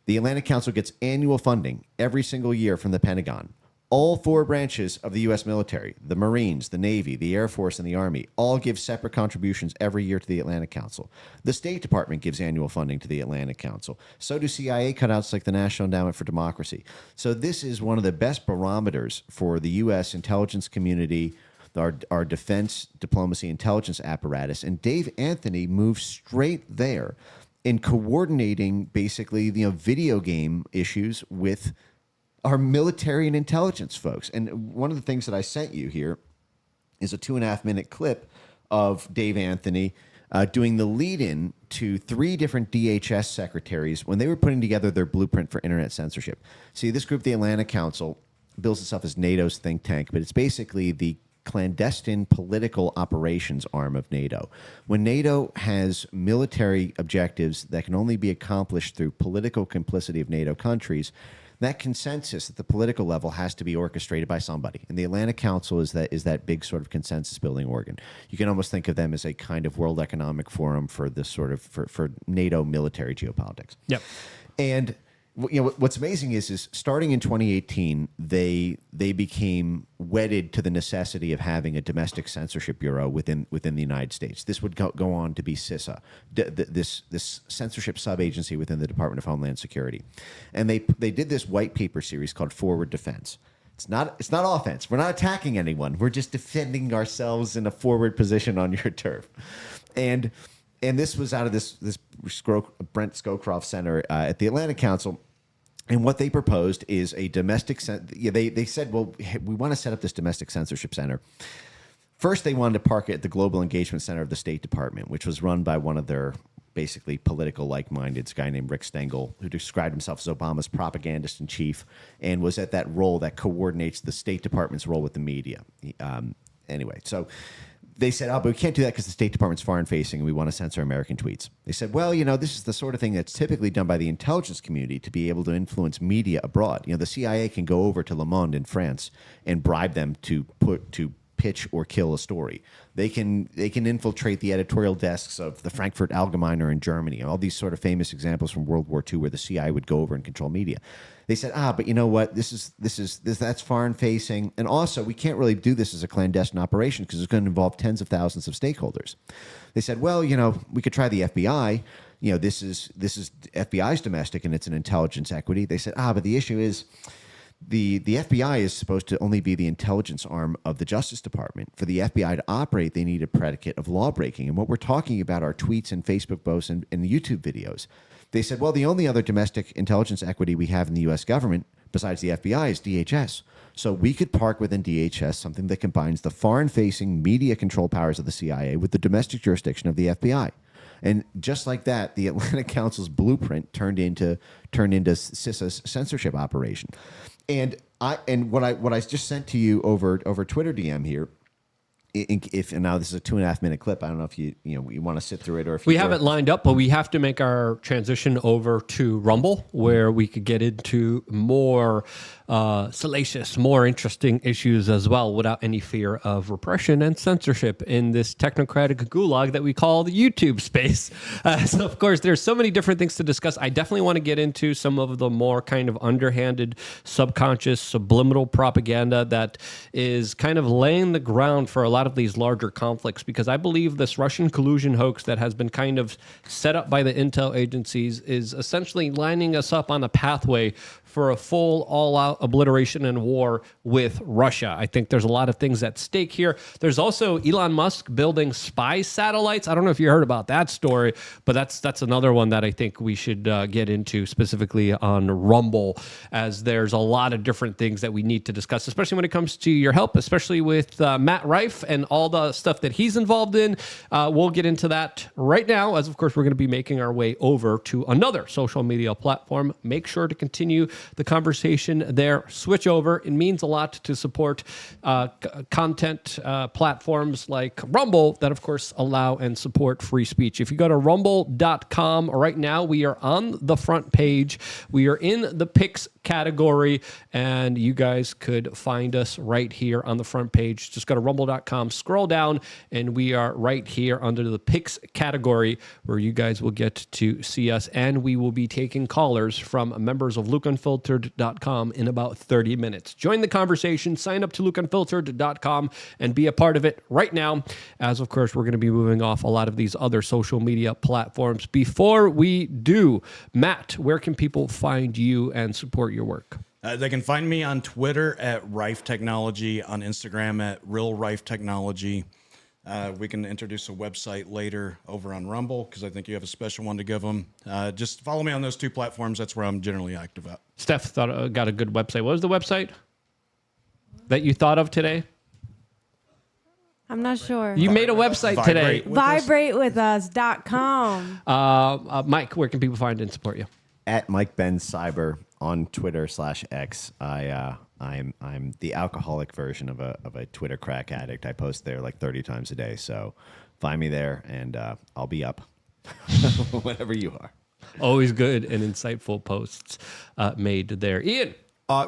The Atlantic Council gets annual funding every single year from the Pentagon. All four branches of the U.S. military, the Marines, the Navy, the Air Force, and the Army, all give separate contributions every year to the Atlantic Council. The State Department gives annual funding to the Atlantic Council. So do CIA cutouts like the National Endowment for Democracy. So this is one of the best barometers for the U.S. intelligence community, our defense, diplomacy, intelligence apparatus. And Dave Anthony moves straight there in coordinating basically video game issues with our military and intelligence folks. And one of the things that I sent you here is a 2.5-minute clip of Dave Anthony doing the lead-in to 3 different DHS secretaries when they were putting together their blueprint for internet censorship. See, this group, the Atlantic Council, bills itself as NATO's think tank, but it's basically the clandestine political operations arm of NATO. When NATO has military objectives that can only be accomplished through political complicity of NATO countries, that consensus at the political level has to be orchestrated by somebody. And the Atlantic Council is that big sort of consensus building organ. You can almost think of them as a kind of World Economic Forum for this sort of for NATO military geopolitics. Yep. And what's amazing is starting in 2018, they became wedded to the necessity of having a domestic censorship bureau within the United States. This would go on to be CISA, this censorship sub-agency within the Department of Homeland Security. And they did this white paper series called Forward Defense. It's not offense. We're not attacking anyone. We're just defending ourselves in a forward position on your turf. And this was out of this Brent Scowcroft Center at the Atlantic Council. And what they proposed is a domestic... They said, well, we want to set up this domestic censorship center. First, they wanted to park it at the Global Engagement Center of the State Department, which was run by one of their basically political like-minded, this guy named Rick Stengel, who described himself as Obama's propagandist in chief and was at that role that coordinates the State Department's role with the media. Anyway, so... They said, but we can't do that because the State Department's foreign-facing and we want to censor American tweets. They said, well, this is the sort of thing that's typically done by the intelligence community to be able to influence media abroad. The CIA can go over to Le Monde in France and bribe them to pitch or kill a story. They can infiltrate the editorial desks of the Frankfurt Allgemeiner in Germany. All these sort of famous examples from World War II where the CIA would go over and control media. They said, but you know what? That's foreign facing, and also we can't really do this as a clandestine operation because it's going to involve tens of thousands of stakeholders. They said, well, we could try the FBI. This is FBI's domestic and it's an intelligence equity. They said, but the issue is the FBI is supposed to only be the intelligence arm of the Justice Department. For the FBI to operate, they need a predicate of law breaking, and what we're talking about are tweets and Facebook posts and YouTube videos. They said, well, the only other domestic intelligence equity we have in the U.S. government, besides the FBI, is DHS. So we could park within DHS something that combines the foreign-facing media control powers of the CIA with the domestic jurisdiction of the FBI. And just like that, the Atlantic Council's blueprint turned into CISA's censorship operation. And what I just sent to you over Twitter DM here. Now this is a 2.5-minute clip. I don't know if you want to sit through it or if we have it lined up, but we have to make our transition over to Rumble, where we could get into more salacious, more interesting issues as well, without any fear of repression and censorship in this technocratic gulag that we call the YouTube space. So, of course, there's so many different things to discuss. I definitely want to get into some of the more kind of underhanded, subconscious, subliminal propaganda that is kind of laying the ground for a lot of these larger conflicts, because I believe this Russian collusion hoax that has been kind of set up by the intel agencies is essentially lining us up on a pathway for a full all-out obliteration and war with Russia. I think there's a lot of things at stake here. There's also Elon Musk building spy satellites. I don't know if you heard about that story, but that's another one that I think we should get into specifically on Rumble, as there's a lot of different things that we need to discuss, especially when it comes to your help, especially with Matt Rife and all the stuff that he's involved in. We'll get into that right now, as of course we're going to be making our way over to another social media platform. Make sure to continue the conversation there. Switch over. It means a lot to support content platforms like Rumble that, of course, allow and support free speech. If you go to rumble.com right now, we are on the front page. We are in the picks category, and you guys could find us right here on the front page. Just go to rumble.com, scroll down, and we are right here under the picks category where you guys will get to see us, and we will be taking callers from members of lukeunfiltered.com in about 30 minutes. Join the conversation, sign up to lukeunfiltered.com, and be a part of it right now, as of course we're going to be moving off a lot of these other social media platforms. Before we do, Matt, where can people find you and support your work? They can find me on Twitter at Rife Technology, on Instagram at Real Rife Technology. We can introduce a website later over on Rumble because I think you have a special one to give them. Just follow me on those two platforms. That's where I'm generally active at. Steph got a good website. What was the website that you thought of today? I'm not sure. You made a website today. Vibratewithus.com. Mike, where can people find and support you? At Mike Ben Cyber on Twitter/X. I'm the alcoholic version of a Twitter crack addict. I post there like 30 times a day. So find me there, and I'll be up whenever you are. Always good and insightful posts made there. Ian.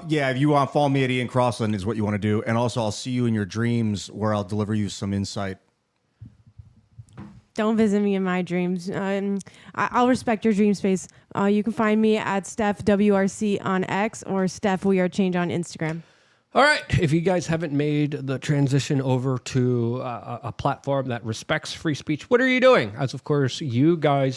Yeah, if you want, follow me at Ian Crossland is what you want to do. And also, I'll see you in your dreams where I'll deliver you some insight. Don't visit me in my dreams. I'll respect your dream space. You can find me at Steph WRC on X or Steph We Are Change on Instagram. All right. If you guys haven't made the transition over to a platform that respects free speech, what are you doing? As of course, you guys